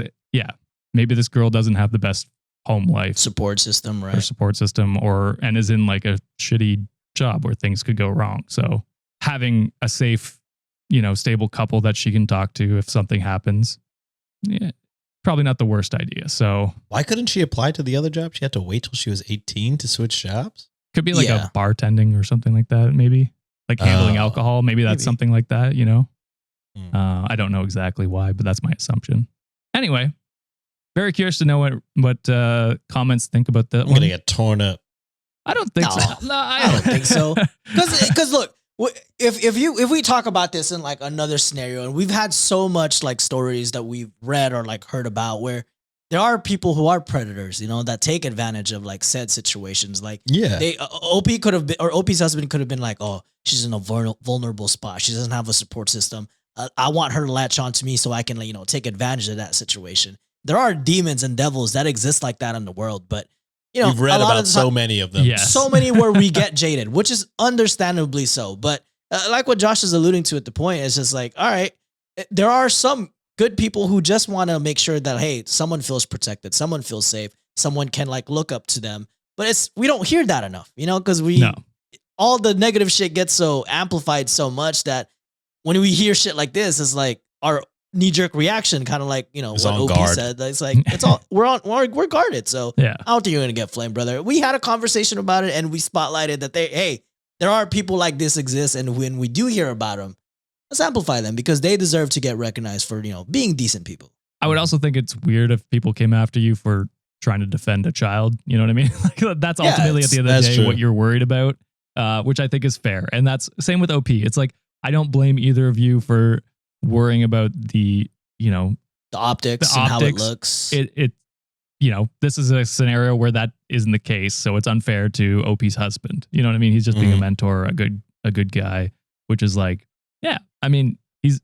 maybe this girl doesn't have the best home life. Support system, right? Or support system and is in like a shitty job where things could go wrong. So having a safe, stable couple that she can talk to if something happens, probably not the worst idea. So why couldn't she apply to the other job? She had to wait till she was 18 to switch jobs? Could be like a bartending or something like that, maybe. Like handling alcohol. Maybe that's something like that, I don't know exactly why, but that's my assumption. Anyway, very curious to know what comments think about that. I'm going to get torn up. I don't think so. No, I don't think so. Because look, if we talk about this in like another scenario, and we've had so much like stories that we've read or like heard about where there are people who are predators, that take advantage of like said situations. Like OP could have been, or OP's husband could have been like, oh, she's in a vulnerable spot. She doesn't have a support system. I want her to latch on to me so I can, take advantage of that situation. There are demons and devils that exist like that in the world, but you've read about so many of them. Yes. So many where we get jaded, which is understandably so. But like what Josh is alluding to at the point, it's just like, all right, there are some good people who just want to make sure that, hey, someone feels protected, someone feels safe, someone can like look up to them. But we don't hear that enough, because all the negative shit gets so amplified so much that when we hear shit like this, it's like our knee-jerk reaction, kind of like, what OP said. It's like, it's all, we're guarded. So I don't think you're going to get flamed, brother. We had a conversation about it and we spotlighted that there are people like this exist. And when we do hear about them, let's amplify them because they deserve to get recognized for, being decent people. I would also think it's weird if people came after you for trying to defend a child. You know what I mean? Like that's ultimately at the end of the day what you're worried about, which I think is fair. And that's same with OP. It's like, I don't blame either of you for worrying about the optics and how it looks. This is a scenario where that isn't the case. So it's unfair to OP's husband. You know what I mean? He's just being a mentor, a good guy, which is like, he's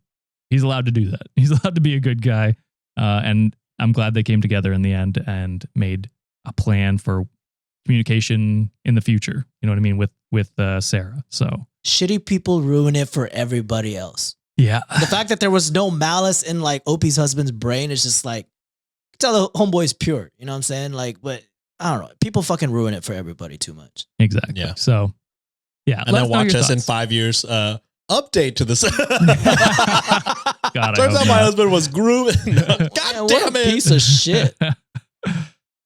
allowed to do that. He's allowed to be a good guy. And I'm glad they came together in the end and made a plan for communication in the future. You know what I mean? With Sarah. So shitty people ruin it for everybody else. Yeah. The fact that there was no malice in like OP's husband's brain is just like, tell the homeboy's pure. You know what I'm saying? Like, but I don't know. People fucking ruin it for everybody too much. Exactly. Yeah. So, yeah. And then watch us in 5 years. Update to this. God, turns out my husband was grooming. God damn it. Piece of shit.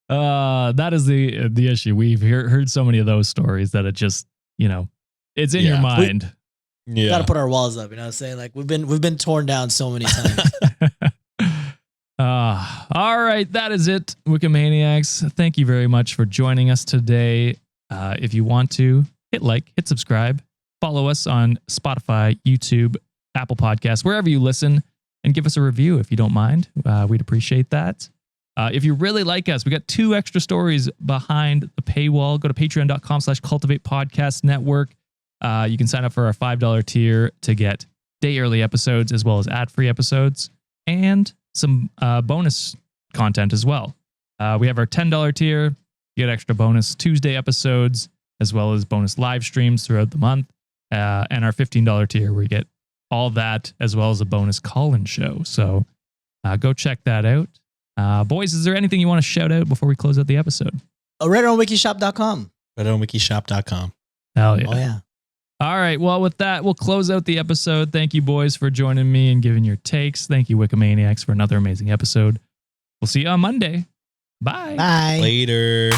That is the issue. We've heard so many of those stories that it just, it's in your mind. We got to put our walls up. You know what I'm saying? Like we've been torn down so many times. All right. That is it. Wikimaniacs. Thank you very much for joining us today. If you want to hit like, hit subscribe, follow us on Spotify, YouTube, Apple Podcasts, wherever you listen, and give us a review if you don't mind. We'd appreciate that. If you really like us, we got 2 extra stories behind the paywall. Go to patreon.com/cultivate podcast network. You can sign up for our $5 tier to get day early episodes as well as ad-free episodes and some bonus content as well. We have our $10 tier. You get extra bonus Tuesday episodes as well as bonus live streams throughout the month. And our $15 tier where you get all that as well as a bonus call-in show. So go check that out. Boys, is there anything you want to shout out before we close out the episode? RedOnWikiShop.com. RedOnWikiShop.com. Hell yeah. Oh, yeah. All right. Well, with that, we'll close out the episode. Thank you, boys, for joining me and giving your takes. Thank you, Wikimaniacs, for another amazing episode. We'll see you on Monday. Bye. Bye. Later.